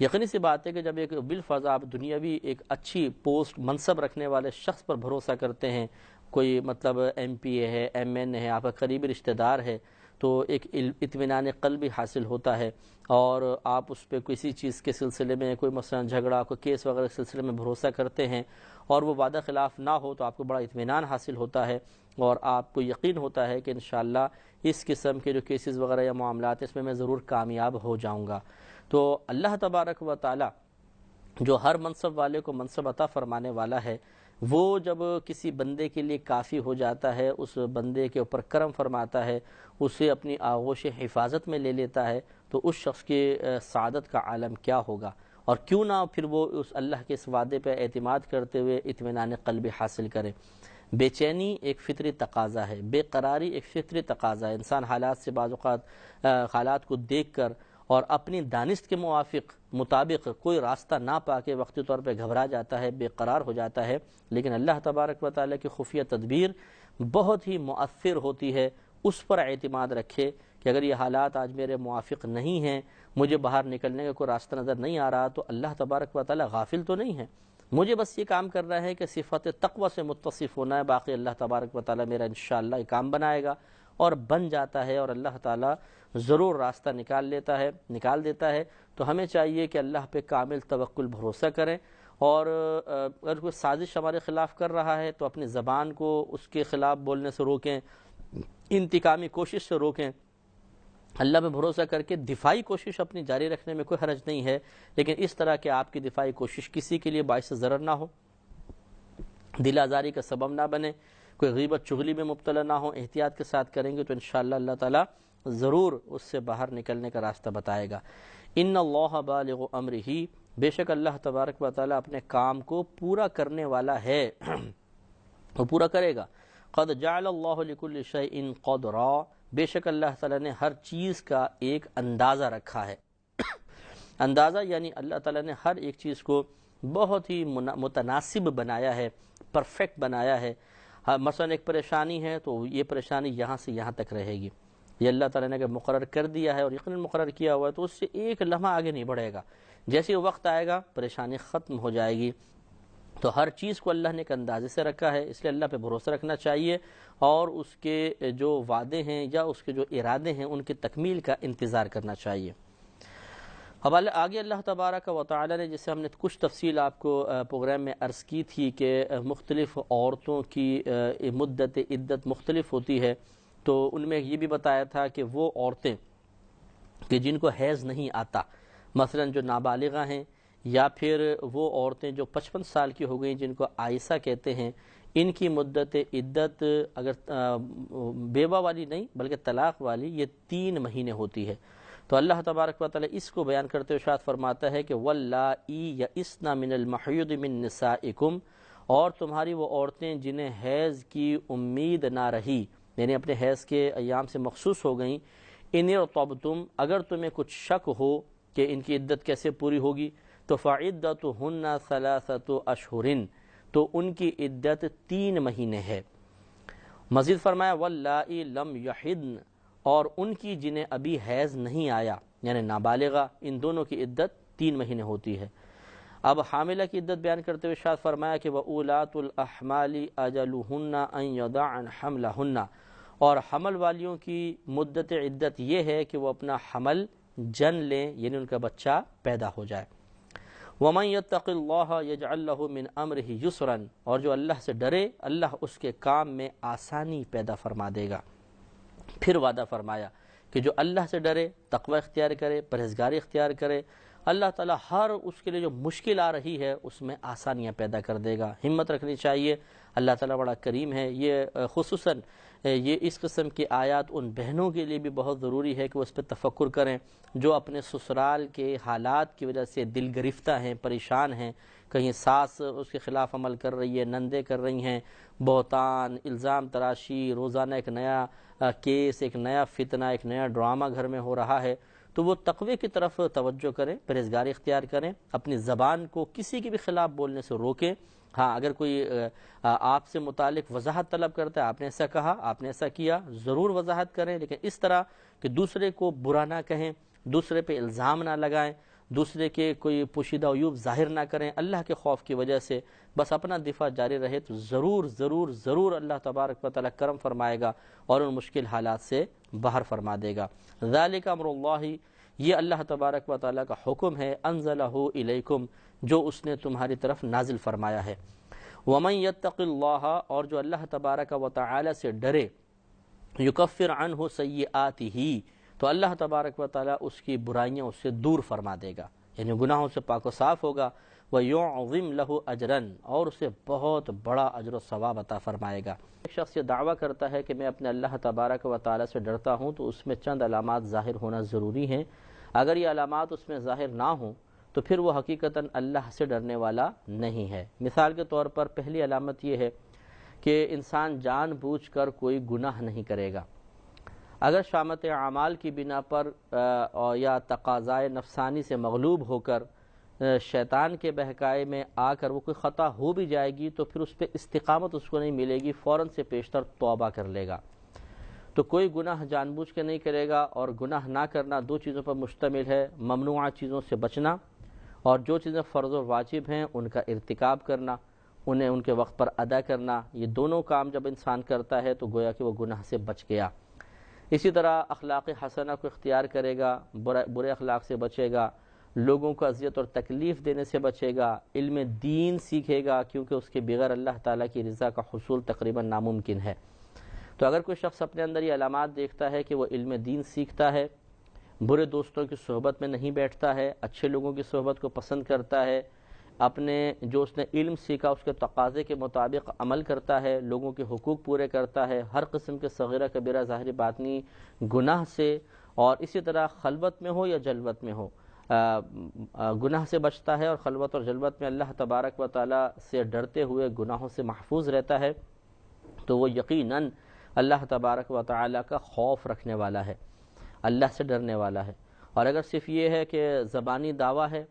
یقینی سی بات ہے کہ جب ایک بالفرض آپ دنیاوی ایک اچھی پوسٹ منصب رکھنے والے شخص پر بھروسہ کرتے ہیں، کوئی مطلب ایم پی اے ہے، ایم این اے ہے، آپ کا قریبی رشتہ دار ہے، تو ایک اطمینان قلبی حاصل ہوتا ہے، اور آپ اس پہ کسی چیز کے سلسلے میں کوئی مثلا جھگڑا، کوئی کیس وغیرہ کے سلسلے میں بھروسہ کرتے ہیں اور وہ وعدہ خلاف نہ ہو تو آپ کو بڑا اطمینان حاصل ہوتا ہے، اور آپ کو یقین ہوتا ہے کہ انشاءاللہ اس قسم کے جو کیسز وغیرہ یا معاملات اس میں ضرور کامیاب ہو جاؤں گا۔ تو اللہ تبارک و تعالی جو ہر منصب والے کو منصب عطا فرمانے والا ہے، وہ جب کسی بندے کے لیے کافی ہو جاتا ہے، اس بندے کے اوپر کرم فرماتا ہے، اسے اپنی آغوش حفاظت میں لے لیتا ہے، تو اس شخص کی سعادت کا عالم کیا ہوگا، اور کیوں نہ پھر وہ اس اللہ کے اس وعدے پہ اعتماد کرتے ہوئے اطمینان قلبی حاصل کرے۔ بے چینی ایک فطری تقاضا ہے، بے قراری ایک فطری تقاضا ہے، انسان حالات سے بعض اوقات حالات کو دیکھ کر اور اپنی دانست کے مطابق کوئی راستہ نہ پا کے وقتی طور پہ گھبرا جاتا ہے، بے قرار ہو جاتا ہے، لیکن اللہ تبارک و تعالیٰ کی خفیہ تدبیر بہت ہی مؤثر ہوتی ہے۔ اس پر اعتماد رکھے کہ اگر یہ حالات آج میرے موافق نہیں ہیں، مجھے باہر نکلنے کا کوئی راستہ نظر نہیں آ رہا، تو اللہ تبارک و تعالیٰ غافل تو نہیں ہے، مجھے بس یہ کام کرنا ہے کہ صفت تقوی سے متصف ہونا ہے، باقی اللہ تبارک و تعالیٰ میرا انشاءاللہ یہ کام بنائے گا، اور بن جاتا ہے، اور اللہ تعالیٰ ضرور راستہ نکال دیتا ہے۔ تو ہمیں چاہیے کہ اللہ پہ کامل توکل بھروسہ کریں، اور اگر کوئی سازش ہمارے خلاف کر رہا ہے تو اپنی زبان کو اس کے خلاف بولنے سے روکیں، انتقامی کوشش سے روکیں، اللہ پہ بھروسہ کر کے دفاعی کوشش اپنی جاری رکھنے میں کوئی حرج نہیں ہے، لیکن اس طرح کہ آپ کی دفاعی کوشش کسی کے لیے باعث ضرر نہ ہو، دل آزاری کا سبب نہ بنے، کوئی غیبت چغلی میں مبتلا نہ ہو، احتیاط کے ساتھ کریں گے تو انشاءاللہ اللہ تعالیٰ ضرور اس سے باہر نکلنے کا راستہ بتائے گا۔ ان اللہ بالغ امرہ، بے شک اللہ تبارک و تعالیٰ اپنے کام کو پورا کرنے والا ہے، وہ پورا کرے گا۔ قد جعل اللہ لکل شیء قدرا، بے شک اللہ تعالیٰ نے ہر چیز کا ایک اندازہ رکھا ہے۔ اندازہ یعنی اللہ تعالیٰ نے ہر ایک چیز کو بہت ہی متناسب بنایا ہے، پرفیکٹ بنایا ہے۔ مثلا ایک پریشانی ہے تو یہ پریشانی یہاں سے یہاں تک رہے گی، یہ اللہ تعالیٰ نے اگر مقرر کر دیا ہے اور یقیناً مقرر کیا ہوا ہے تو اس سے ایک لمحہ آگے نہیں بڑھے گا، جیسے وقت آئے گا پریشانی ختم ہو جائے گی۔ تو ہر چیز کو اللہ نے ایک اندازے سے رکھا ہے، اس لیے اللہ پہ بھروسہ رکھنا چاہیے اور اس کے جو وعدے ہیں یا اس کے جو ارادے ہیں ان کی تکمیل کا انتظار کرنا چاہیے۔ اب آگے اللہ تبارک و تعالی نے، جیسے ہم نے کچھ تفصیل آپ کو پروگرام میں عرض کی تھی کہ مختلف عورتوں کی مدت عدت مختلف ہوتی ہے، تو ان میں یہ بھی بتایا تھا کہ وہ عورتیں کہ جن کو حیض نہیں آتا، مثلا جو نابالغہ ہیں، یا پھر وہ عورتیں جو 55 سال کی ہو گئیں جن کو عائسہ کہتے ہیں، ان کی مدت عدت اگر بیوہ والی نہیں بلکہ طلاق والی یہ 3 مہینے ہوتی ہے۔ تو اللہ تبارک و تعالی اس کو بیان کرتے ہوئے ارشاد فرماتا ہے کہ واللائی یئسن من المحیض من نسائکم، اور تمہاری وہ عورتیں جنہیں حیض کی امید نہ رہی، یعنی اپنے حیض کے ایام سے مخصوص ہو گئیں، ان ارتبتم، اگر تمہیں کچھ شک ہو کہ ان کی عدت کیسے پوری ہوگی، تو فعدتہن 3 اشہر، تو ان کی عدت 3 مہینے ہے۔ مزید فرمایا واللائی لم یحضن، اور ان کی جنہیں ابھی حیض نہیں آیا یعنی نابالغہ، ان دونوں کی عدت 3 مہینے ہوتی ہے۔ اب حاملہ کی عدت بیان کرتے ہوئے ارشاد فرمایا کہ وَأُولَاتُ الْأَحْمَالِ أَجَلُهُنَّ أَن يَضَعْنَ حَمْلَهُنَّ، اور حمل والیوں کی مدت عدت یہ ہے کہ وہ اپنا حمل جن لیں، یعنی ان کا بچہ پیدا ہو جائے۔ وَمَن يَتَّقِ اللَّهَ يَجْعَل لَّهُ مِنْ أَمْرِهِ يُسْرًا، اور جو اللہ سے ڈرے اللہ اس کے کام میں آسانی پیدا فرما دے گا۔ پھر وعدہ فرمایا کہ جو اللہ سے ڈرے، تقوی اختیار کرے، پرہیزگاری اختیار کرے، اللہ تعالیٰ ہر اس کے لیے جو مشکل آ رہی ہے اس میں آسانیاں پیدا کر دے گا۔ ہمت رکھنی چاہیے، اللہ تعالیٰ بڑا کریم ہے۔ یہ خصوصاً یہ اس قسم کی آیات ان بہنوں کے لیے بھی بہت ضروری ہے کہ وہ اس پہ تفکر کریں جو اپنے سسرال کے حالات کی وجہ سے دل گرفتہ ہیں، پریشان ہیں، کہیں ساس اس کے خلاف عمل کر رہی ہے، نندیں کر رہی ہیں، بہتان، الزام تراشی، روزانہ ایک نیا کیس، ایک نیا فتنہ، ایک نیا ڈرامہ گھر میں ہو رہا ہے، تو وہ تقوی کی طرف توجہ کریں، پرہیزگاری اختیار کریں، اپنی زبان کو کسی کے بھی خلاف بولنے سے روکیں۔ ہاں اگر کوئی آپ سے متعلق وضاحت طلب کرتا ہے، آپ نے ایسا کہا، آپ نے ایسا کیا، ضرور وضاحت کریں، لیکن اس طرح کہ دوسرے کو برا نہ کہیں، دوسرے پہ الزام نہ لگائیں، دوسرے کے کوئی پوشیدہ عیوب ظاہر نہ کریں، اللہ کے خوف کی وجہ سے بس اپنا دفاع جاری رہے تو ضرور ضرور ضرور اللہ تبارک و تعالی کرم فرمائے گا اور ان مشکل حالات سے باہر فرما دے گا۔ ذالک امر اللہ، یہ اللہ تبارک و تعالی کا حکم ہے، انزلہ الیکم، جو اس نے تمہاری طرف نازل فرمایا ہے۔ ومن یتق اللہ، اور جو اللہ تبارک و تعالی سے ڈرے، یکفر عنہ سیئاتہ، تو اللہ تبارک و تعالی اس کی برائیاں اس سے دور فرما دے گا، یعنی گناہوں سے پاک و صاف ہوگا۔ وَيُعْظِمْ لَهُ أَجْرًا، اور اسے بہت بڑا اجر و ثواب عطا فرمائے گا۔ ایک شخص یہ دعویٰ کرتا ہے کہ میں اپنے اللہ تبارک و تعالی سے ڈرتا ہوں، تو اس میں چند علامات ظاہر ہونا ضروری ہیں۔ اگر یہ علامات اس میں ظاہر نہ ہوں تو پھر وہ حقیقتاً اللہ سے ڈرنے والا نہیں ہے۔ مثال کے طور پر پہلی علامت یہ ہے کہ انسان جان بوجھ کر کوئی گناہ نہیں کرے گا۔ اگر شامت اعمال کی بنا پر یا تقاضائے نفسانی سے مغلوب ہو کر شیطان کے بہکائے میں آ کر وہ کوئی خطا ہو بھی جائے گی تو پھر اس پہ استقامت اس کو نہیں ملے گی، فوراً سے پیشتر توبہ کر لے گا۔ تو کوئی گناہ جان بوجھ کے نہیں کرے گا، اور گناہ نہ کرنا 2 چیزوں پر مشتمل ہے، ممنوعہ چیزوں سے بچنا، اور جو چیزیں فرض و واجب ہیں ان کا ارتکاب کرنا، انہیں ان کے وقت پر ادا کرنا۔ یہ دونوں کام جب انسان کرتا ہے تو گویا کہ وہ گناہ سے بچ گیا۔ اسی طرح اخلاق حسنہ کو اختیار کرے گا، برے اخلاق سے بچے گا، لوگوں کو اذیت اور تکلیف دینے سے بچے گا، علم دین سیکھے گا، کیونکہ اس کے بغیر اللہ تعالیٰ کی رضا کا حصول تقریباً ناممکن ہے۔ تو اگر کوئی شخص اپنے اندر یہ علامات دیکھتا ہے کہ وہ علم دین سیکھتا ہے، برے دوستوں کی صحبت میں نہیں بیٹھتا ہے، اچھے لوگوں کی صحبت کو پسند کرتا ہے، اپنے جو اس نے علم سیکھا اس کے تقاضے کے مطابق عمل کرتا ہے، لوگوں کے حقوق پورے کرتا ہے، ہر قسم کے صغیرہ کبیرہ ظاہری باطنی گناہ سے، اور اسی طرح خلوت میں ہو یا جلوت میں ہو گناہ سے بچتا ہے، اور خلوت اور جلوت میں اللہ تبارک و تعالیٰ سے ڈرتے ہوئے گناہوں سے محفوظ رہتا ہے، تو وہ یقیناً اللہ تبارک و تعالیٰ کا خوف رکھنے والا ہے، اللہ سے ڈرنے والا ہے۔ اور اگر صرف یہ ہے کہ زبانی دعویٰ ہے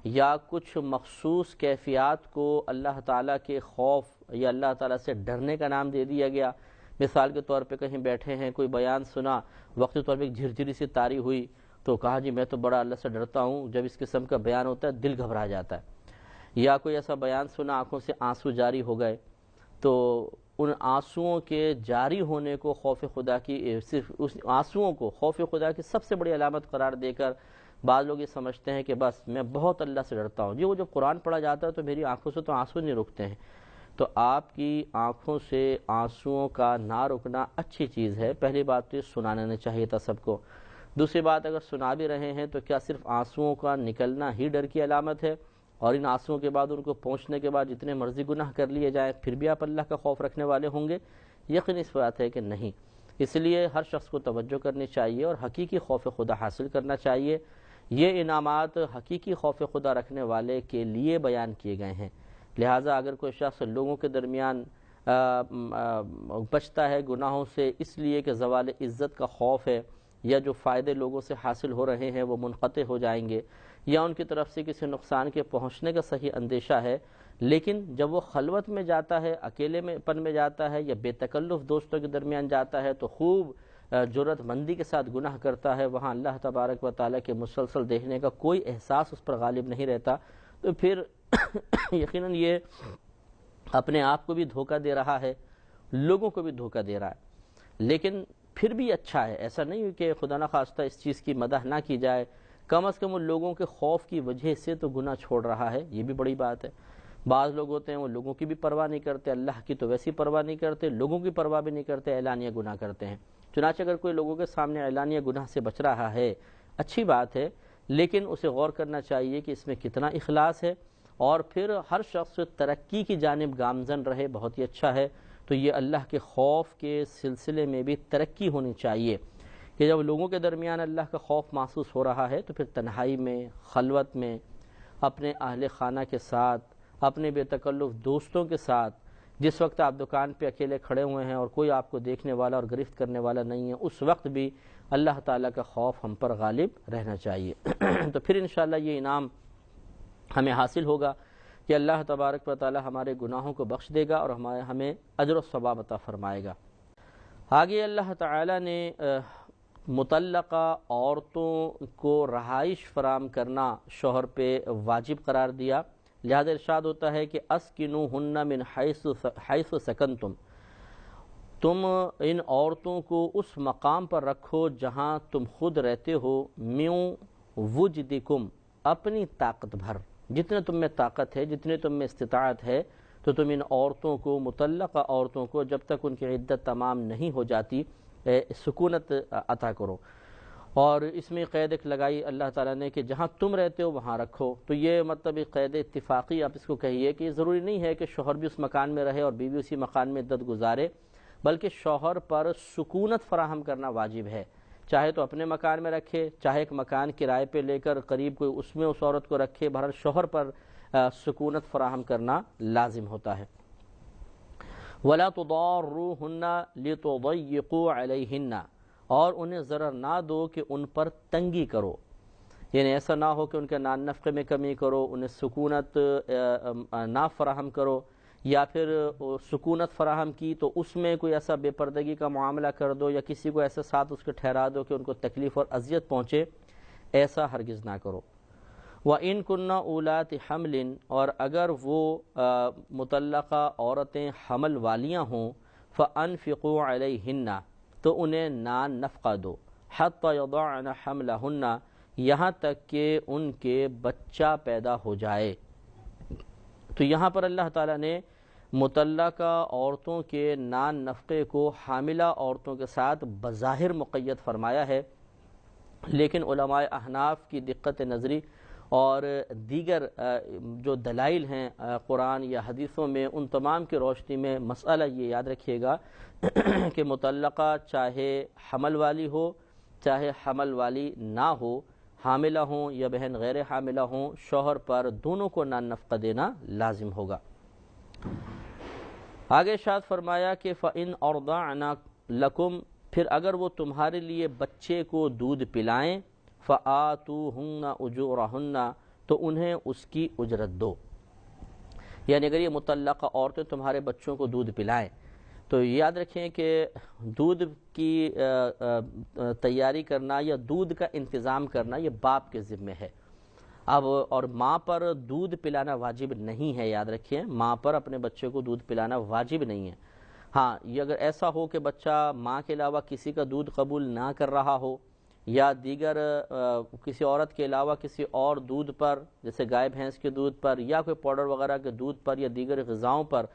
یا کچھ مخصوص کیفیات کو اللہ تعالیٰ کے خوف یا اللہ تعالیٰ سے ڈرنے کا نام دے دیا گیا، مثال کے طور پہ کہیں بیٹھے ہیں، کوئی بیان سنا، وقتی طور پہ ایک جھرجھری سی طاری ہوئی تو کہا جی میں تو بڑا اللہ سے ڈرتا ہوں، جب اس قسم کا بیان ہوتا ہے دل گھبرا جاتا ہے۔ یا کوئی ایسا بیان سنا، آنکھوں سے آنسو جاری ہو گئے، تو ان آنسوؤں کے جاری ہونے کو خوف خدا کی، صرف اس آنسوؤں کو خوف خدا کی سب سے بڑی علامت قرار دے کر بعض لوگ یہ سمجھتے ہیں کہ بس میں بہت اللہ سے ڈرتا ہوں، جی وہ جب قرآن پڑھا جاتا ہے تو میری آنکھوں سے تو آنسو نہیں رکتے ہیں۔ تو آپ کی آنکھوں سے آنسوؤں کا نہ رکنا اچھی چیز ہے، پہلی بات تو یہ سنانا نہیں چاہیے تھا سب کو۔ دوسری بات، اگر سنا بھی رہے ہیں تو کیا صرف آنسوؤں کا نکلنا ہی ڈر کی علامت ہے، اور ان آنسوؤں کے بعد ان کو پہنچنے کے بعد جتنے مرضی گناہ کر لیے جائیں پھر بھی آپ اللہ کا خوف رکھنے والے ہوں گے؟ یقین اس بات ہے کہ نہیں۔ اس لیے ہر شخص کو توجہ کرنی چاہیے اور حقیقی خوف خدا حاصل کرنا چاہیے۔ یہ انعامات حقیقی خوف خدا رکھنے والے کے لیے بیان کیے گئے ہیں، لہٰذا اگر کوئی شخص لوگوں کے درمیان بچتا ہے گناہوں سے اس لیے کہ زوال عزت کا خوف ہے، یا جو فائدے لوگوں سے حاصل ہو رہے ہیں وہ منقطع ہو جائیں گے، یا ان کی طرف سے کسی نقصان کے پہنچنے کا صحیح اندیشہ ہے، لیکن جب وہ خلوت میں جاتا ہے، اکیلے میں پن میں جاتا ہے، یا بے تکلف دوستوں کے درمیان جاتا ہے تو خوب جرأت مندی کے ساتھ گناہ کرتا ہے، وہاں اللہ تبارک و تعالیٰ کے مسلسل دیکھنے کا کوئی احساس اس پر غالب نہیں رہتا، تو پھر یقیناً یہ اپنے آپ کو بھی دھوکہ دے رہا ہے، لوگوں کو بھی دھوکہ دے رہا ہے۔ لیکن پھر بھی اچھا ہے، ایسا نہیں کہ خدا نخواستہ اس چیز کی مدح نہ کی جائے، کم از کم وہ لوگوں کے خوف کی وجہ سے تو گناہ چھوڑ رہا ہے، یہ بھی بڑی بات ہے۔ بعض لوگ ہوتے ہیں وہ لوگوں کی بھی پرواہ نہیں کرتے، اللہ کی تو ویسی پرواہ نہیں کرتے، لوگوں کی پرواہ بھی نہیں کرتے، اعلانیہ گناہ کرتے ہیں۔ چنانچہ اگر کوئی لوگوں کے سامنے اعلانیہ گناہ سے بچ رہا ہے اچھی بات ہے، لیکن اسے غور کرنا چاہیے کہ اس میں کتنا اخلاص ہے، اور پھر ہر شخص ترقی کی جانب گامزن رہے، بہت ہی اچھا ہے۔ تو یہ اللہ کے خوف کے سلسلے میں بھی ترقی ہونی چاہیے کہ جب لوگوں کے درمیان اللہ کا خوف محسوس ہو رہا ہے تو پھر تنہائی میں، خلوت میں، اپنے اہل خانہ کے ساتھ، اپنے بے تکلف دوستوں کے ساتھ، جس وقت آپ دکان پہ اکیلے کھڑے ہوئے ہیں اور کوئی آپ کو دیکھنے والا اور گرفت کرنے والا نہیں ہے، اس وقت بھی اللہ تعالیٰ کا خوف ہم پر غالب رہنا چاہیے۔ تو پھر انشاءاللہ یہ انعام ہمیں حاصل ہوگا کہ اللہ تبارک و تعالی ہمارے گناہوں کو بخش دے گا اور ہمیں اجر و ثواب عطا فرمائے گا۔ آگے اللہ تعالی نے مطلقہ عورتوں کو رہائش فراہم کرنا شوہر پہ واجب قرار دیا، لہذا ارشاد ہوتا ہے کہ اسکنوہن من حیث سکنتم، تم ان عورتوں کو اس مقام پر رکھو جہاں تم خود رہتے ہو، من وجدکم، اپنی طاقت بھر، جتنے تم میں طاقت ہے، جتنے تم میں استطاعت ہے، تو تم ان عورتوں کو، مطلقہ عورتوں کو جب تک ان کی عدت تمام نہیں ہو جاتی سکونت عطا کرو۔ اور اس میں قید ایک لگائی اللہ تعالیٰ نے کہ جہاں تم رہتے ہو وہاں رکھو، تو یہ مطلب ایک قید اتفاقی آپ اس کو کہیے کہ ضروری نہیں ہے کہ شوہر بھی اس مکان میں رہے اور بیوی اسی مکان میں عدت گزارے، بلکہ شوہر پر سکونت فراہم کرنا واجب ہے، چاہے تو اپنے مکان میں رکھے، چاہے ایک مکان کرائے پہ لے کر قریب کوئی اس میں اس عورت کو رکھے، بہرحال شوہر پر سکونت فراہم کرنا لازم ہوتا ہے۔ وَلَا تُضَارُّوهُنَّ لِتُضَيِّقُوا عَلَيْهِنَّ، اور انہیں ضرر نہ دو کہ ان پر تنگی کرو، یعنی ایسا نہ ہو کہ ان کے نان نفقے میں کمی کرو، انہیں سکونت نہ فراہم کرو، یا پھر سکونت فراہم کی تو اس میں کوئی ایسا بے پردگی کا معاملہ کر دو یا کسی کو ایسا ساتھ اس کے ٹھہرا دو کہ ان کو تکلیف اور اذیت پہنچے، ایسا ہرگز نہ کرو۔ وَإِن كُنَّ أُولَاتِ حَمْلٍ، اور اگر وہ مطلقہ عورتیں حمل والیاں ہوں، فَأَنفِقُوا عَلَيْهِنَّ، تو انہیں نان نفقہ دو، حَتَّى يَضَعْنَ حَمْلَهُنَّ، یہاں تک کہ ان کے بچہ پیدا ہو جائے۔ تو یہاں پر اللہ تعالیٰ نے مطلقہ عورتوں کے نان نفقے کو حاملہ عورتوں کے ساتھ بظاہر مقید فرمایا ہے، لیکن علماء احناف کی دقت نظری اور دیگر جو دلائل ہیں قرآن یا حدیثوں میں، ان تمام کی روشنی میں مسئلہ یہ یاد رکھیے گا کہ مطلقہ چاہے حمل والی ہو چاہے حمل والی نہ ہو، حاملہ ہوں یا بہن غیر حاملہ ہوں، شوہر پر دونوں کو نان نفقہ دینا لازم ہوگا۔ آگے ارشاد فرمایا کہ فَإِنْ أَرْضَعْنَ لَكُمْ، پھر اگر وہ تمہارے لیے بچے کو دودھ پلائیں، فَآتُوهُنَّ أُجُورَهُنَّ، تو انہیں اس کی اجرت دو۔ یعنی اگر یہ مطلقہ عورتیں تمہارے بچوں کو دودھ پلائیں تو یاد رکھیں کہ دودھ کی تیاری کرنا یا دودھ کا انتظام کرنا یہ باپ کے ذمہ ہے۔ اب اور ماں پر دودھ پلانا واجب نہیں ہے، یاد رکھیں ماں پر اپنے بچے کو دودھ پلانا واجب نہیں ہے۔ ہاں، یہ اگر ایسا ہو کہ بچہ ماں کے علاوہ کسی کا دودھ قبول نہ کر رہا ہو یا دیگر کسی عورت کے علاوہ کسی اور دودھ پر، جیسے گائے بھینس کے دودھ پر یا کوئی پاؤڈر وغیرہ کے دودھ پر یا دیگر غذاؤں پر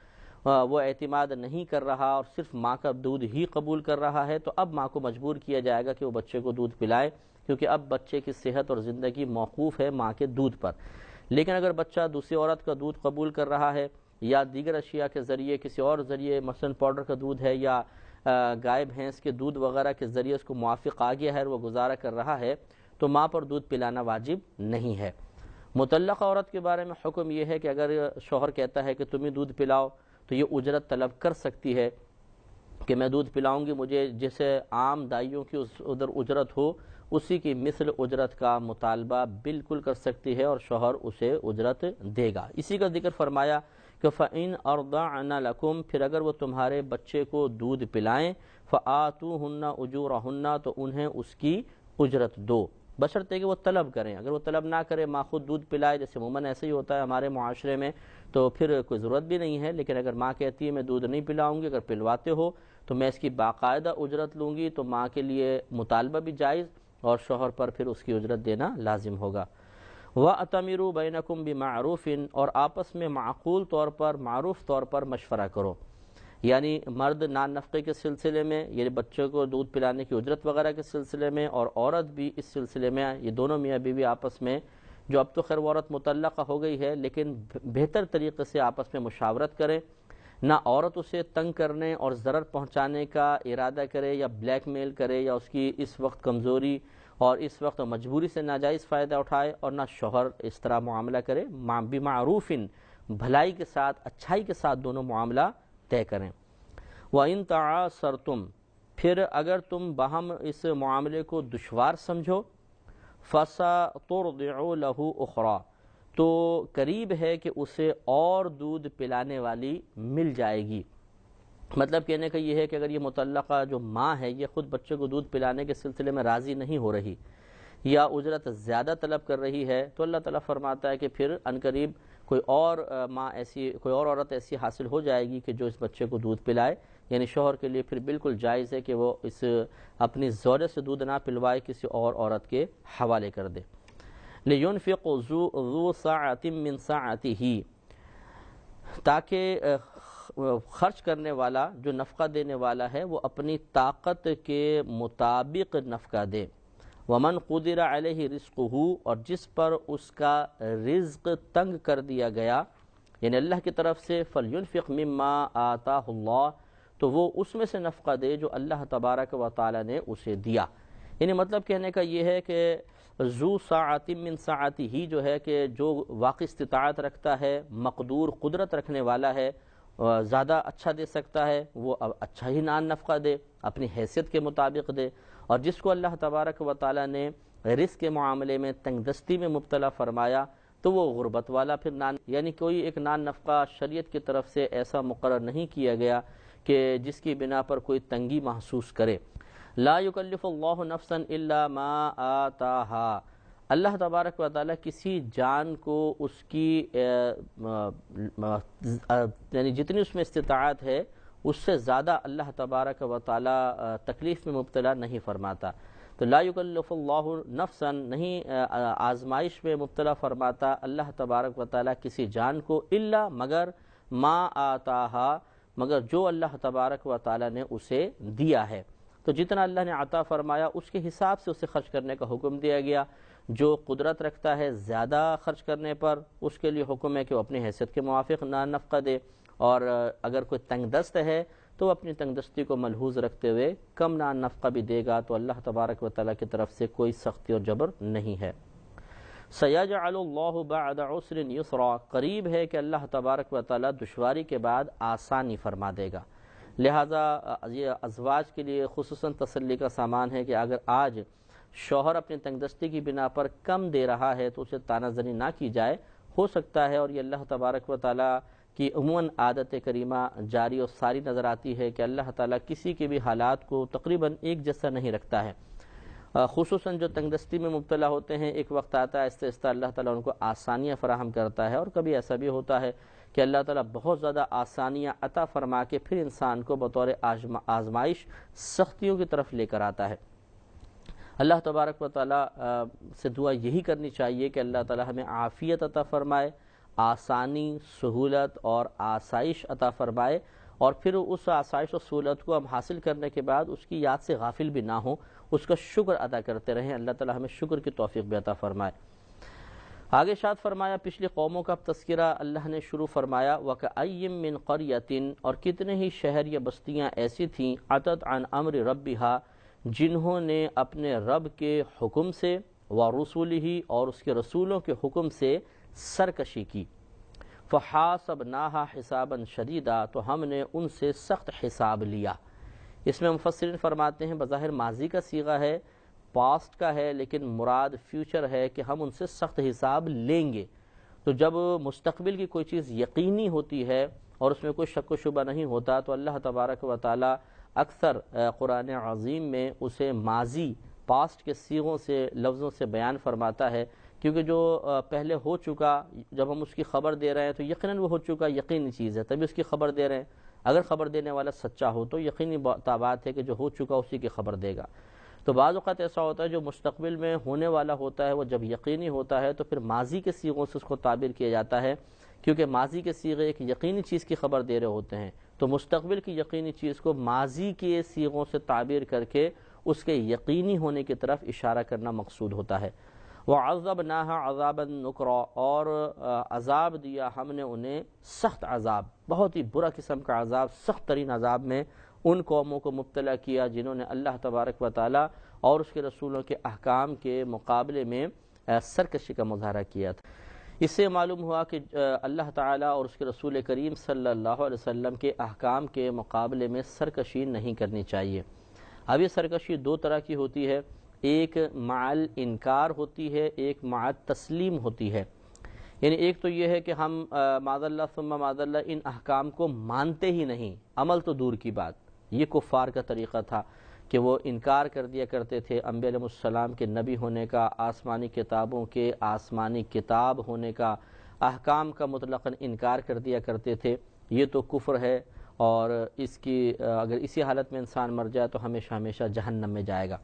وہ اعتماد نہیں کر رہا اور صرف ماں کا دودھ ہی قبول کر رہا ہے، تو اب ماں کو مجبور کیا جائے گا کہ وہ بچے کو دودھ پلائے، کیونکہ اب بچے کی صحت اور زندگی موقوف ہے ماں کے دودھ پر۔ لیکن اگر بچہ دوسری عورت کا دودھ قبول کر رہا ہے یا دیگر اشیاء کے ذریعے کسی اور ذریعے مثلا پاؤڈر کا دودھ ہے یا گائے بھینس کے دودھ وغیرہ کے ذریعے اس کو موافق آ گیا ہے اور وہ گزارا کر رہا ہے، تو ماں پر دودھ پلانا واجب نہیں ہے۔ مطلقہ عورت کے بارے میں حکم یہ ہے کہ اگر شوہر کہتا ہے کہ تم ہی دودھ پلاؤ تو یہ اجرت طلب کر سکتی ہے کہ میں دودھ پلاؤں گی، مجھے جیسے عام دائیوں کی ادھر اجرت ہو اسی کی مثل اجرت کا مطالبہ بالکل کر سکتی ہے اور شوہر اسے اجرت دے گا۔ اسی کا ذکر فرمایا کہ فَإِنْ أَرْضَعْنَ لَكُمْ، پھر اگر وہ تمہارے بچے کو دودھ پلائیں، فَآتُوهُنَّ أُجُورَهُنَّ، تو انہیں اس کی اجرت دو، بشرطے کہ وہ طلب کریں۔ اگر وہ طلب نہ کرے، ماں خود دودھ پلائے، جیسے عموماً ایسے ہی ہوتا ہے ہمارے معاشرے میں، تو پھر کوئی ضرورت بھی نہیں ہے۔ لیکن اگر ماں کہتی ہے میں دودھ نہیں پلاؤں گی، اگر پلواتے ہو تو میں اس کی باقاعدہ اجرت لوں گی، تو ماں کے لیے مطالبہ بھی جائز اور شوہر پر پھر اس کی اجرت دینا لازم ہوگا۔ وَأَتَمِرُوا بَيْنَكُمْ بِمَعْرُوفٍ، اور آپس میں معقول طور پر، معروف طور پر مشورہ کرو۔ یعنی مرد نان نفقے کے سلسلے میں، یعنی بچوں کو دودھ پلانے کی اجرت وغیرہ کے سلسلے میں، اور عورت بھی اس سلسلے میں، یہ دونوں میاں بیوی آپس میں، جو اب تو خیر وہ عورت مطلقہ ہو گئی ہے لیکن بہتر طریقے سے آپس میں مشاورت کریں، نہ عورت اسے تنگ کرنے اور ضرر پہنچانے کا ارادہ کرے یا بلیک میل کرے یا اس کی اس وقت کمزوری اور اس وقت مجبوری سے ناجائز فائدہ اٹھائے، اور نہ شوہر اس طرح معاملہ کرے۔ بمعروف، بھلائی کے ساتھ، اچھائی کے ساتھ دونوں معاملہ طے کریں۔ وَإِن تَعَاثَرْتُمْ، پھر اگر تم باہم اس معاملے کو دشوار سمجھو، فَسَتُرْضِعُ لَهُ أُخْرَى، تو قریب ہے کہ اسے اور دودھ پلانے والی مل جائے گی۔ مطلب کہنے کا یہ ہے کہ اگر یہ مطلقہ جو ماں ہے یہ خود بچے کو دودھ پلانے کے سلسلے میں راضی نہیں ہو رہی یا اجرت زیادہ طلب کر رہی ہے، تو اللہ تعالیٰ فرماتا ہے کہ پھر عنقریب کوئی اور ماں ایسی، کوئی اور عورت ایسی حاصل ہو جائے گی کہ جو اس بچے کو دودھ پلائے۔ یعنی شوہر کے لیے پھر بالکل جائز ہے کہ وہ اس اپنی زوجہ سے دودھ نہ پلوائے، کسی اور عورت کے حوالے کر دے۔ لِيُنْفِقْ ذُو سَعَةٍ مِّن سَعَتِهِ، تاکہ خرچ کرنے والا، جو نفقہ دینے والا ہے، وہ اپنی طاقت کے مطابق نفقہ دے۔ وَمَنْ قُدِرَ عَلَيْهِ رِزْقُهُ، اور جس پر اس کا رزق تنگ کر دیا گیا، یعنی اللہ کی طرف سے، فَلْيُنْفِقْ مِمَّا آتَاهُ اللَّهُ، تو وہ اس میں سے نفقہ دے جو اللہ تبارک و تعالی نے اسے دیا۔ یعنی مطلب کہنے کا یہ ہے کہ ذو ساعت من ساعتی ہی جو ہے کہ جو واقعی استطاعت رکھتا ہے، مقدور قدرت رکھنے والا ہے، زیادہ اچھا دے سکتا ہے، وہ اب اچھا ہی نان نفقہ دے، اپنی حیثیت کے مطابق دے۔ اور جس کو اللہ تبارک و تعالی نے رزق کے معاملے میں تنگ دستی میں مبتلا فرمایا تو وہ غربت والا پھر نان، یعنی کوئی ایک نان نفقہ شریعت کی طرف سے ایسا مقرر نہیں کیا گیا کہ جس کی بنا پر کوئی تنگی محسوس کرے۔ لا یکلف اللہ نفسا الا ما آتاہا، اللہ تبارک و تعالیٰ کسی جان کو اس کی یعنی جتنی اس میں استطاعت ہے اس سے زیادہ اللہ تبارک و تعالیٰ تکلیف میں مبتلا نہیں فرماتا۔ تو لا یکلف اللہ نفسا، نہیں آزمائش میں مبتلا فرماتا اللہ تبارک و تعالیٰ کسی جان کو، الا مگر ما آتاہا، مگر جو اللہ تبارک و تعالیٰ نے اسے دیا ہے۔ تو جتنا اللہ نے عطا فرمایا اس کے حساب سے اسے خرچ کرنے کا حکم دیا گیا۔ جو قدرت رکھتا ہے زیادہ خرچ کرنے پر، اس کے لیے حکم ہے کہ وہ اپنی حیثیت کے موافق نفقہ دے، اور اگر کوئی تنگ دست ہے تو وہ اپنی تنگ دستی کو ملحوظ رکھتے ہوئے کم نفقہ بھی دے گا، تو اللہ تبارک و تعالیٰ کی طرف سے کوئی سختی اور جبر نہیں ہے۔ سَيَجْعَلُ اللَّهُ بَعْدَ عُسْرٍ يُسْرًا، قریب ہے کہ اللہ تبارک و تعالیٰ دشواری کے بعد آسانی فرما دے گا۔ لہٰذا یہ ازواج کے لیے خصوصاً تسلی کا سامان ہے کہ اگر آج شوہر اپنی تنگ دستی کی بنا پر کم دے رہا ہے تو اسے طعنہ زنی نہ کی جائے۔ ہو سکتا ہے، اور یہ اللہ تبارک و تعالیٰ کی عموماً عادت کریمہ جاری اور ساری نظر آتی ہے کہ اللہ تعالیٰ کسی کے بھی حالات کو تقریباً ایک جیسا نہیں رکھتا ہے۔ خصوصاً جو تنگ دستی میں مبتلا ہوتے ہیں، ایک وقت آتا ہے آہستہ آہستہ اللہ تعالیٰ ان کو آسانیاں فراہم کرتا ہے، اور کبھی ایسا بھی ہوتا ہے کہ اللہ تعالیٰ بہت زیادہ آسانیاں عطا فرما کے پھر انسان کو بطور آزمائش سختیوں کی طرف لے کر آتا ہے۔ اللہ تبارک و تعالیٰ سے دعا یہی کرنی چاہیے کہ اللہ تعالیٰ ہمیں عافیت عطا فرمائے، آسانی، سہولت اور آسائش عطا فرمائے، اور پھر اس آسائش و سہولت کو ہم حاصل کرنے کے بعد اس کی یاد سے غافل بھی نہ ہوں، اس کا شکر ادا کرتے رہیں۔ اللہ تعالیٰ ہمیں شکر کی توفیق بھی عطا فرمائے۔ آگے ارشاد فرمایا، پچھلی قوموں کا تذکرہ اللہ نے شروع فرمایا، وَكَأَيٍّ مِّن قَرْيَةٍ، اور کتنے ہی شہر یا بستیاں ایسی تھیں، عَتَتْ عَنْ أَمْرِ رَبِّهَا، جنہوں نے اپنے رب کے حکم سے، وَرُسُلِهِ، اور اس کے رسولوں کے حکم سے سرکشی کی، فَحَاسَبْنَاهَا حِسَابًا شَدِيدًا، تو ہم نے ان سے سخت حساب لیا۔ اس میں مفسرین فرماتے ہیں بظاہر ماضی کا صیغہ ہے، پاسٹ کا ہے، لیکن مراد فیوچر ہے کہ ہم ان سے سخت حساب لیں گے۔ تو جب مستقبل کی کوئی چیز یقینی ہوتی ہے اور اس میں کوئی شک و شبہ نہیں ہوتا، تو اللہ تبارک و تعالی اکثر قرآن عظیم میں اسے ماضی، پاسٹ کے صیغوں سے، لفظوں سے بیان فرماتا ہے، کیونکہ جو پہلے ہو چکا، جب ہم اس کی خبر دے رہے ہیں تو یقیناً وہ ہو چکا یقینی چیز ہے، تبھی اس کی خبر دے رہے ہیں۔ اگر خبر دینے والا سچا ہو تو یقینی بات ہے کہ جو ہو چکا اسی کی خبر دے گا۔ تو بعض اوقات ایسا ہوتا ہے جو مستقبل میں ہونے والا ہوتا ہے، وہ جب یقینی ہوتا ہے تو پھر ماضی کے صیغوں سے اس کو تعبیر کیا جاتا ہے، کیونکہ ماضی کے صیغے ایک یقینی چیز کی خبر دے رہے ہوتے ہیں، تو مستقبل کی یقینی چیز کو ماضی کے صیغوں سے تعبیر کر کے اس کے یقینی ہونے کی طرف اشارہ کرنا مقصود ہوتا ہے۔ وَعَذَّبْنَاهَا عَذَابًا نُكْرًا، اور عذاب دیا ہم نے انہیں سخت عذاب، بہت ہی برا قسم کا عذاب، سخت ترین عذاب میں ان قوموں کو مبتلا کیا جنہوں نے اللہ تبارک و تعالی اور اس کے رسولوں کے احکام کے مقابلے میں سرکشی کا مظاہرہ کیا تھا۔ اس سے معلوم ہوا کہ اللہ تعالیٰ اور اس کے رسول کریم صلی اللہ علیہ وسلم کے احکام کے مقابلے میں سرکشی نہیں کرنی چاہیے۔ اب یہ سرکشی دو طرح کی ہوتی ہے، ایک مع الانکار ہوتی ہے، ایک مع التسلیم ہوتی ہے۔ یعنی ایک تو یہ ہے کہ ہم معاذ اللہ ثم معاذ اللہ ان احکام کو مانتے ہی نہیں، عمل تو دور کی بات، یہ کفار کا طریقہ تھا کہ وہ انکار کر دیا کرتے تھے انبیاء علیہ السلام کے نبی ہونے کا، آسمانی کتابوں کے آسمانی کتاب ہونے کا، احکام کا مطلقاً انکار کر دیا کرتے تھے۔ یہ تو کفر ہے، اور اس کی اگر اسی حالت میں انسان مر جائے تو ہمیشہ ہمیشہ جہنم میں جائے گا۔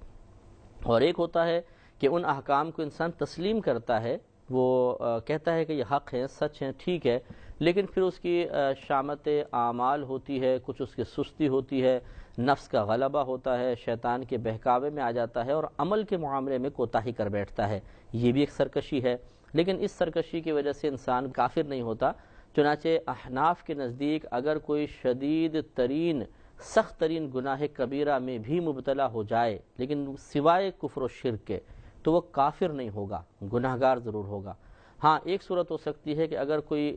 اور ایک ہوتا ہے کہ ان احکام کو انسان تسلیم کرتا ہے، وہ کہتا ہے کہ یہ حق ہے، سچ ہے، ٹھیک ہے، لیکن پھر اس کی شامت اعمال ہوتی ہے، کچھ اس کی سستی ہوتی ہے، نفس کا غلبہ ہوتا ہے، شیطان کے بہکاوے میں آ جاتا ہے اور عمل کے معاملے میں کوتاہی کر بیٹھتا ہے۔ یہ بھی ایک سرکشی ہے، لیکن اس سرکشی کی وجہ سے انسان کافر نہیں ہوتا۔ چنانچہ احناف کے نزدیک اگر کوئی شدید ترین، سخت ترین گناہ کبیرہ میں بھی مبتلا ہو جائے، لیکن سوائے کفر و شرک کے، تو وہ کافر نہیں ہوگا، گناہ گار ضرور ہوگا۔ ہاں ایک صورت ہو سکتی ہے کہ اگر کوئی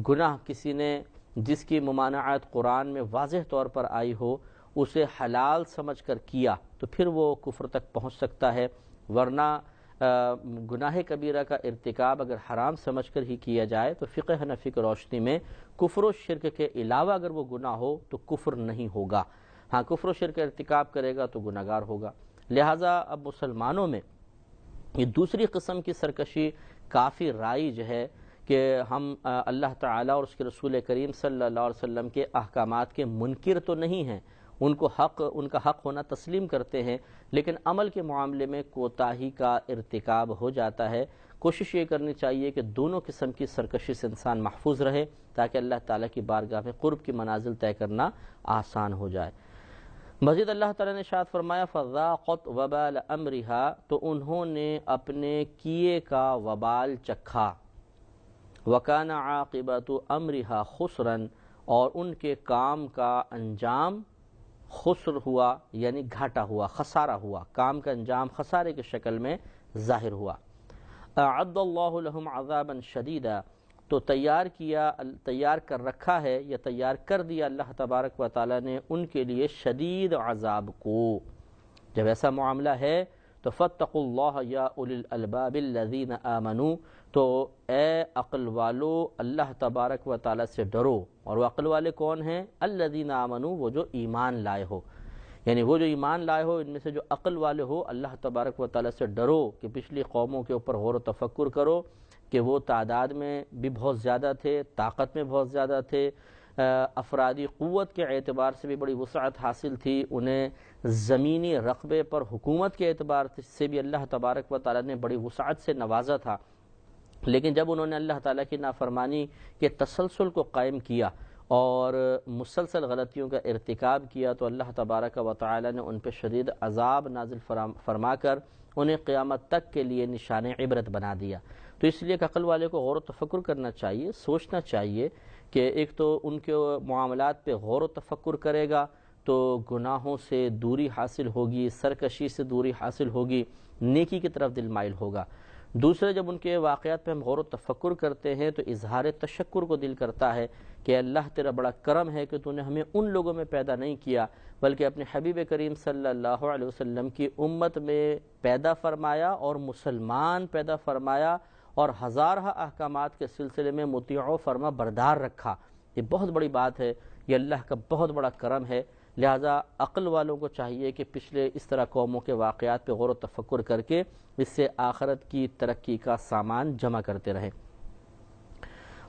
گناہ کسی نے جس کی ممانعت قرآن میں واضح طور پر آئی ہو، اسے حلال سمجھ کر کیا تو پھر وہ کفر تک پہنچ سکتا ہے، ورنہ گناہ کبیرہ کا ارتکاب اگر حرام سمجھ کر ہی کیا جائے تو فقہ حنفی کی روشنی میں کفر و شرک کے علاوہ اگر وہ گناہ ہو تو کفر نہیں ہوگا۔ ہاں کفر و شرک کا ارتکاب کرے گا تو گناہ گار ہوگا۔ لہٰذا اب مسلمانوں میں یہ دوسری قسم کی سرکشی کافی رائج ہے کہ ہم اللہ تعالیٰ اور اس کے رسول کریم صلی اللہ علیہ وسلم کے احکامات کے منکر تو نہیں ہیں، ان کا حق ہونا تسلیم کرتے ہیں، لیکن عمل کے معاملے میں کوتاہی کا ارتکاب ہو جاتا ہے۔ کوشش یہ کرنی چاہیے کہ دونوں قسم کی سرکشی سے انسان محفوظ رہے تاکہ اللہ تعالیٰ کی بارگاہ میں قرب کی منازل طے کرنا آسان ہو جائے۔ مزید اللہ تعالیٰ نے ارشاد فرمایا فَذَاقَتْ وَبَالَ أَمْرِهَا، تو انہوں نے اپنے کیے کا وبال چکھا، وَكَانَ عَاقِبَةُ أَمْرِهَا خُسْرًا، اور ان کے کام کا انجام خسر ہوا، یعنی گھاٹا ہوا، خسارہ ہوا، کام کا انجام خسارے کی شکل میں ظاہر ہوا۔ اعد اللہ لہم عذابا شدیدا، تو تیار کر رکھا ہے یا تیار کر دیا اللہ تبارک و تعالی نے ان کے لیے شدید عذاب کو۔ جب ایسا معاملہ ہے تو فاتقوا اللہ یا اولی الالباب الذین آمنوا، تو اے عقل والو اللہ تبارک و تعالی سے ڈرو، اور وہ عقل والے کون ہیں؟ الذین آمنوا، وہ جو ایمان لائے ہو، یعنی وہ جو ایمان لائے ہو، ان میں سے جو عقل والے ہو اللہ تبارک و تعالی سے ڈرو، کہ پچھلی قوموں کے اوپر غور و تفکر کرو کہ وہ تعداد میں بھی بہت زیادہ تھے، طاقت میں بہت زیادہ تھے، افرادی قوت کے اعتبار سے بھی بڑی وسعت حاصل تھی، انہیں زمینی رقبے پر حکومت کے اعتبار سے بھی اللہ تبارک و تعالی نے بڑی وسعت سے نوازا تھا، لیکن جب انہوں نے اللہ تعالیٰ کی نافرمانی کے تسلسل کو قائم کیا اور مسلسل غلطیوں کا ارتکاب کیا، تو اللہ تبارک و تعالی نے ان پہ شدید عذاب نازل فرما کر انہیں قیامت تک کے لیے نشان عبرت بنا دیا۔ تو اس لیے کہ عقل والے کو غور و تفکر کرنا چاہیے، سوچنا چاہیے کہ ایک تو ان کے معاملات پہ غور و تفکر کرے گا تو گناہوں سے دوری حاصل ہوگی، سرکشی سے دوری حاصل ہوگی، نیکی کی طرف دل مائل ہوگا۔ دوسرے، جب ان کے واقعات پہ ہم غور و تفکر کرتے ہیں تو اظہار تشکر کو دل کرتا ہے کہ اللہ تیرا بڑا کرم ہے کہ تو نے ہمیں ان لوگوں میں پیدا نہیں کیا بلکہ اپنے حبیب کریم صلی اللہ علیہ وسلم کی امت میں پیدا فرمایا اور مسلمان پیدا فرمایا اور ہزارہ احکامات کے سلسلے میں مطیع و فرما بردار رکھا۔ یہ بہت بڑی بات ہے، یہ اللہ کا بہت بڑا کرم ہے، لہذا عقل والوں کو چاہیے کہ پچھلے اس طرح قوموں کے واقعات پہ غور و تفکر کر کے اس سے آخرت کی ترقی کا سامان جمع کرتے رہیں۔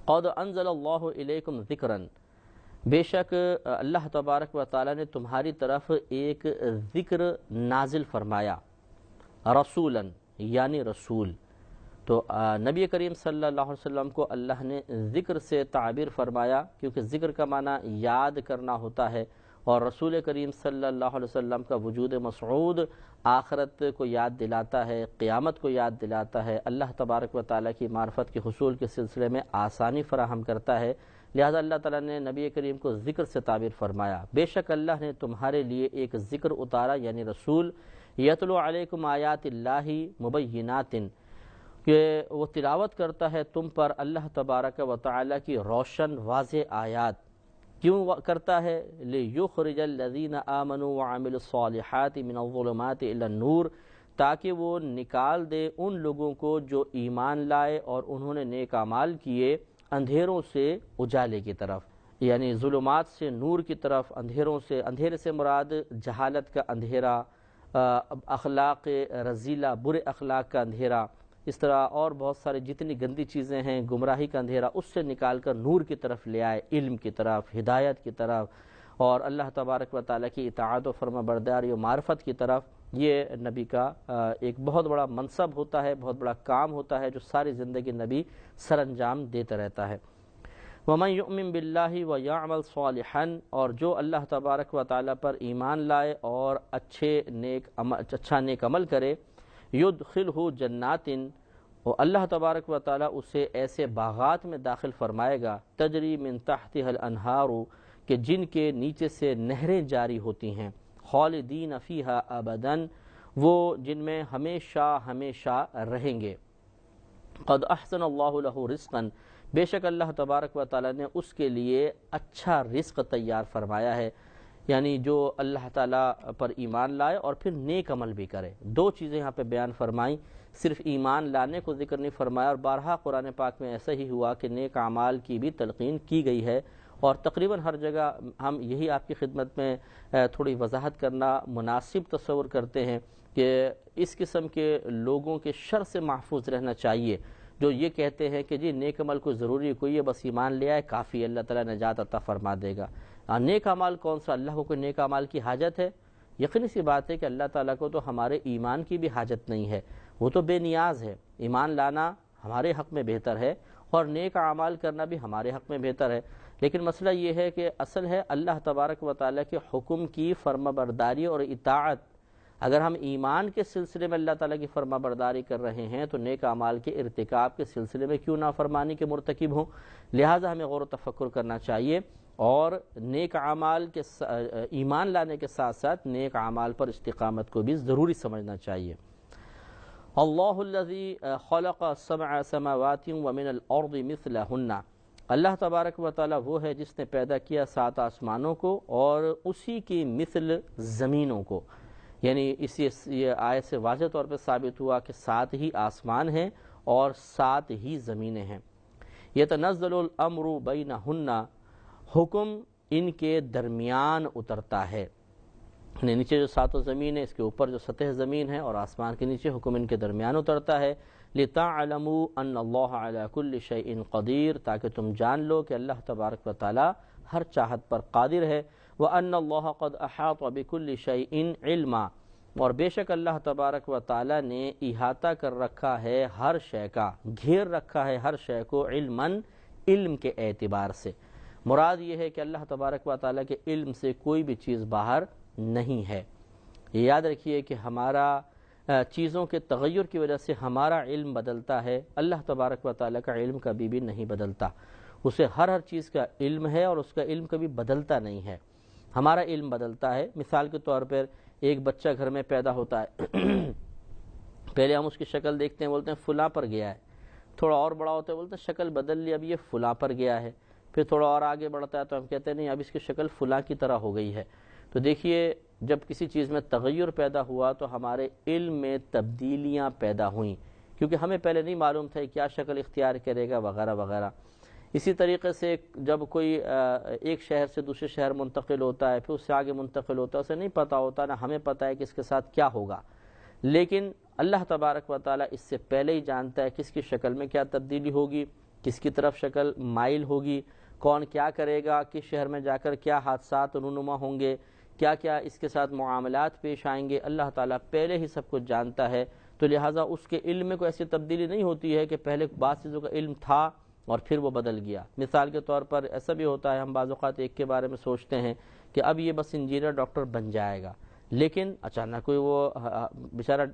قد انزل اللہ الیکم ذکرا، بے شک اللہ تبارک و تعالی نے تمہاری طرف ایک ذکر نازل فرمایا، رسولا یعنی رسول۔ تو نبی کریم صلی اللہ علیہ وسلم کو اللہ نے ذکر سے تعبیر فرمایا کیونکہ ذکر کا معنی یاد کرنا ہوتا ہے، اور رسول کریم صلی اللہ علیہ وسلم کا وجود مسعود آخرت کو یاد دلاتا ہے، قیامت کو یاد دلاتا ہے، اللہ تبارک و تعالیٰ کی معرفت کے حصول کے سلسلے میں آسانی فراہم کرتا ہے، لہذا اللہ تعالیٰ نے نبی کریم کو ذکر سے تعبیر فرمایا۔ بے شک اللہ نے تمہارے لیے ایک ذکر اتارا یعنی رسول، یتلو علیکم آیات اللہ مبینات، کہ وہ تلاوت کرتا ہے تم پر اللہ تبارک و تعالیٰ کی روشن واضح آیات۔ کیوں کرتا ہے؟ لِيُخْرِجَ الَّذِينَ آمَنُوا وَعَمِلُوا الصَّالِحَاتِ مِنَ الظُّلُمَاتِ إِلَى النُّورِ، تاکہ وہ نکال دے ان لوگوں کو جو ایمان لائے اور انہوں نے نیک اعمال کیے اندھیروں سے اجالے کی طرف، یعنی ظلمات سے نور کی طرف، اندھیرے سے مراد جہالت کا اندھیرا، اخلاق رذیلہ، برے اخلاق کا اندھیرا، اس طرح اور بہت سارے جتنی گندی چیزیں ہیں، گمراہی کا اندھیرا، اس سے نکال کر نور کی طرف لے آئے، علم کی طرف، ہدایت کی طرف، اور اللہ تبارک و تعالیٰ کی اطاعت و فرما برداری و معرفت کی طرف۔ یہ نبی کا ایک بہت بڑا منصب ہوتا ہے، بہت بڑا کام ہوتا ہے جو ساری زندگی نبی سر انجام دیتا رہتا ہے۔ وَمَن يُؤْمِن بِاللَّهِ وَيَعْمَلْ صَالِحًا، اور جو اللہ تبارک و تعالیٰ پر ایمان لائے اور اچھا نیک عمل کرے، یدخلہ جنات، اور اللہ تبارک و تعالیٰ اسے ایسے باغات میں داخل فرمائے گا، تجری من تحتها الانہار، کہ جن کے نیچے سے نہریں جاری ہوتی ہیں، خالدین فیہا ابدا، وہ جن میں ہمیشہ ہمیشہ رہیں گے۔ قد احسن اللہ لہ رزقا، بے شک اللہ تبارک و تعالیٰ نے اس کے لیے اچھا رزق تیار فرمایا ہے، یعنی جو اللہ تعالیٰ پر ایمان لائے اور پھر نیک عمل بھی کرے۔ دو چیزیں یہاں پہ بیان فرمائیں، صرف ایمان لانے کو ذکر نہیں فرمایا، اور بارہا قرآن پاک میں ایسا ہی ہوا کہ نیک اعمال کی بھی تلقین کی گئی ہے، اور تقریباً ہر جگہ ہم یہی آپ کی خدمت میں تھوڑی وضاحت کرنا مناسب تصور کرتے ہیں کہ اس قسم کے لوگوں کے شر سے محفوظ رہنا چاہیے جو یہ کہتے ہیں کہ جی نیک عمل کو ضروری کوئی ہے، بس ایمان لے آئے کافی، اللہ تعالیٰ نجات عطا فرما دے گا۔ نیک اعمال کون سا؟ اللہ کو کوئی نیک اعمال کی حاجت ہے؟ یقینی سی بات ہے کہ اللہ تعالیٰ کو تو ہمارے ایمان کی بھی حاجت نہیں ہے، وہ تو بے نیاز ہے۔ ایمان لانا ہمارے حق میں بہتر ہے اور نیک اعمال کرنا بھی ہمارے حق میں بہتر ہے، لیکن مسئلہ یہ ہے کہ اصل ہے اللہ تبارک و تعالیٰ کے حکم کی فرما برداری اور اطاعت۔ اگر ہم ایمان کے سلسلے میں اللہ تعالیٰ کی فرما برداری کر رہے ہیں تو نیک اعمال کے ارتکاب کے سلسلے میں کیوں نافرمانی کے مرتکب ہوں؟ لہٰذا ہمیں غور و تفکر کرنا چاہیے اور نیک اعمال کے ایمان لانے کے ساتھ ساتھ نیک اعمال پر استقامت کو بھی ضروری سمجھنا چاہیے۔ اللہ الذی خلق سبع سماوات ومن الارض مثلہن، اللہ تبارک و تعالیٰ وہ ہے جس نے پیدا کیا 7 آسمانوں کو اور اسی کی مثل زمینوں کو، یعنی یہ آیت سے واضح طور پہ ثابت ہوا کہ 7 ہی آسمان ہیں اور 7 ہی زمینیں ہیں۔ یتنزل الامر بینہن، حکم ان کے درمیان اترتا ہے، یعنی نیچے جو 7 زمین ہے، اس کے اوپر جو سطح زمین ہے اور آسمان کے نیچے حکم ان کے درمیان اترتا ہے۔ لِتَعْلَمُوا أَنَّ اللَّهَ عَلَى كُلِّ شَيْءٍ قَدِيرٌ، تاکہ تم جان لو کہ اللہ تبارک و تعالی ہر چاہت پر قادر ہے۔ وَأَنَّ اللَّهَ قَدْ أَحَاطَ بِكُلِّ شَيْءٍ عِلْمًا، اور بے شک اللہ تبارک و تعالی نے احاطہ کر رکھا ہے ہر شے کا، گھیر رکھا ہے ہر شے کو، علماً، علم کے اعتبار سے۔ مراد یہ ہے کہ اللہ تبارک و تعالی کے علم سے کوئی بھی چیز باہر نہیں ہے۔ یہ یاد رکھیے کہ ہمارا چیزوں کے تغیر کی وجہ سے ہمارا علم بدلتا ہے، اللہ تبارک و تعالی کا علم کبھی بھی نہیں بدلتا، اسے ہر چیز کا علم ہے اور اس کا علم کبھی بدلتا نہیں ہے۔ ہمارا علم بدلتا ہے۔ مثال کے طور پر ایک بچہ گھر میں پیدا ہوتا ہے، پہلے ہم اس کی شکل دیکھتے ہیں، بولتے ہیں فلاں پر گیا ہے، تھوڑا اور بڑا ہوتا ہے بولتے ہیں شکل بدل لی، اب یہ فلاں پر گیا ہے، پھر تھوڑا اور آگے بڑھتا ہے تو ہم کہتے ہیں نہیں اب اس کی شکل فلاں کی طرح ہو گئی ہے۔ تو دیکھیے جب کسی چیز میں تغیر پیدا ہوا تو ہمارے علم میں تبدیلیاں پیدا ہوئیں، کیونکہ ہمیں پہلے نہیں معلوم تھا کیا شکل اختیار کرے گا وغیرہ وغیرہ۔ اسی طریقے سے جب کوئی ایک شہر سے دوسرے شہر منتقل ہوتا ہے، پھر اس سے آگے منتقل ہوتا ہے، اسے نہیں پتہ ہوتا، نہ ہمیں پتہ ہے کہ اس کے ساتھ کیا ہوگا، لیکن اللہ تبارک و تعالیٰ اس سے پہلے ہی جانتا ہے کس کی شکل میں کیا تبدیلی ہوگی، کس کی طرف شکل مائل ہوگی، کون کیا کرے گا، کس شہر میں جا کر کیا حادثات رونما ہوں گے، کیا کیا اس کے ساتھ معاملات پیش آئیں گے، اللہ تعالیٰ پہلے ہی سب کچھ جانتا ہے۔ تو لہٰذا اس کے علم میں کوئی ایسی تبدیلی نہیں ہوتی ہے کہ پہلے بعض چیزوں کا علم تھا اور پھر وہ بدل گیا۔ مثال کے طور پر ایسا بھی ہوتا ہے، ہم بعض اوقات ایک کے بارے میں سوچتے ہیں کہ اب یہ بس انجینئر ڈاکٹر بن جائے گا، لیکن اچانک کوئی وہ بیچارہ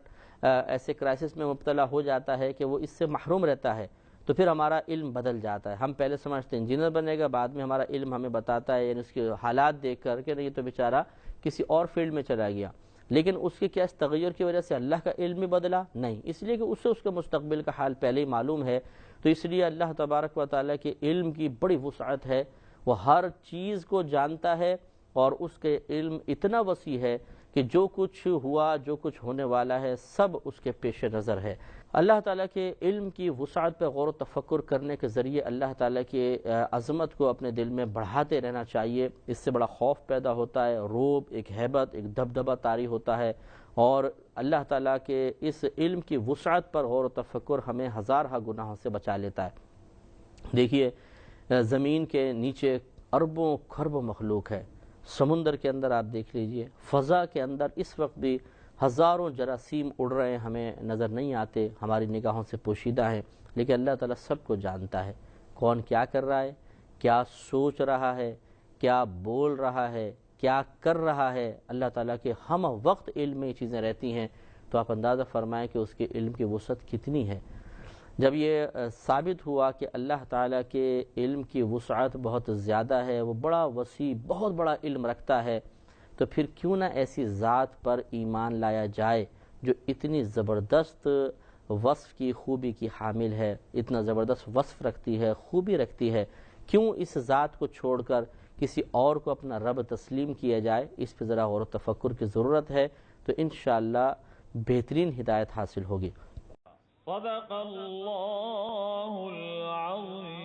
ایسے کرائسس میں مبتلا ہو جاتا ہے کہ وہ اس سے محروم رہتا ہے، تو پھر ہمارا علم بدل جاتا ہے۔ ہم پہلے سمجھتے ہیں انجینئر بنے گا، بعد میں ہمارا علم ہمیں بتاتا ہے، یعنی اس کے حالات دیکھ کر کہ نہیں تو بیچارہ کسی اور فیلڈ میں چلا گیا، لیکن اس کے کیا اس تغیر کی وجہ سے اللہ کا علم بھی بدلا؟ نہیں، اس لیے کہ اسے اس کے مستقبل کا حال پہلے ہی معلوم ہے۔ تو اس لیے اللہ تبارک و تعالیٰ کے علم کی بڑی وسعت ہے، وہ ہر چیز کو جانتا ہے اور اس کے علم اتنا وسیع ہے کہ جو کچھ ہوا، جو کچھ ہونے والا ہے، سب اس کے پیش نظر ہے۔ اللہ تعالیٰ کے علم کی وسعت پہ غور و تفکر کرنے کے ذریعے اللہ تعالیٰ کی عظمت کو اپنے دل میں بڑھاتے رہنا چاہیے۔ اس سے بڑا خوف پیدا ہوتا ہے، روب، ایک ہیبت، ایک دبدبہ طاری ہوتا ہے، اور اللہ تعالیٰ کے اس علم کی وسعت پر غور و تفکر ہمیں ہزارہ گناہوں سے بچا لیتا ہے۔ دیکھیے زمین کے نیچے اربوں کھربوں مخلوق ہے، سمندر کے اندر آپ دیکھ لیجئے، فضا کے اندر اس وقت بھی ہزاروں جراثیم اڑ رہے ہیں، ہمیں نظر نہیں آتے، ہماری نگاہوں سے پوشیدہ ہیں، لیکن اللہ تعالیٰ سب کو جانتا ہے، کون کیا کر رہا ہے، کیا سوچ رہا ہے، کیا بول رہا ہے، کیا کر رہا ہے۔ اللہ تعالیٰ کے ہم وقت علم میں یہ چیزیں رہتی ہیں، تو آپ اندازہ فرمائیں کہ اس کے علم کی وسعت کتنی ہے۔ جب یہ ثابت ہوا کہ اللہ تعالیٰ کے علم کی وسعت بہت زیادہ ہے، وہ بڑا وسیع، بہت بڑا علم رکھتا ہے، تو پھر کیوں نہ ایسی ذات پر ایمان لایا جائے جو اتنی زبردست وصف کی، خوبی کی حامل ہے، اتنا زبردست وصف رکھتی ہے، خوبی رکھتی ہے، کیوں اس ذات کو چھوڑ کر کسی اور کو اپنا رب تسلیم کیا جائے؟ اس پہ ذرا غور و تفکر کی ضرورت ہے، تو انشاءاللہ بہترین ہدایت حاصل ہوگی۔ صدق اللہ العظیم۔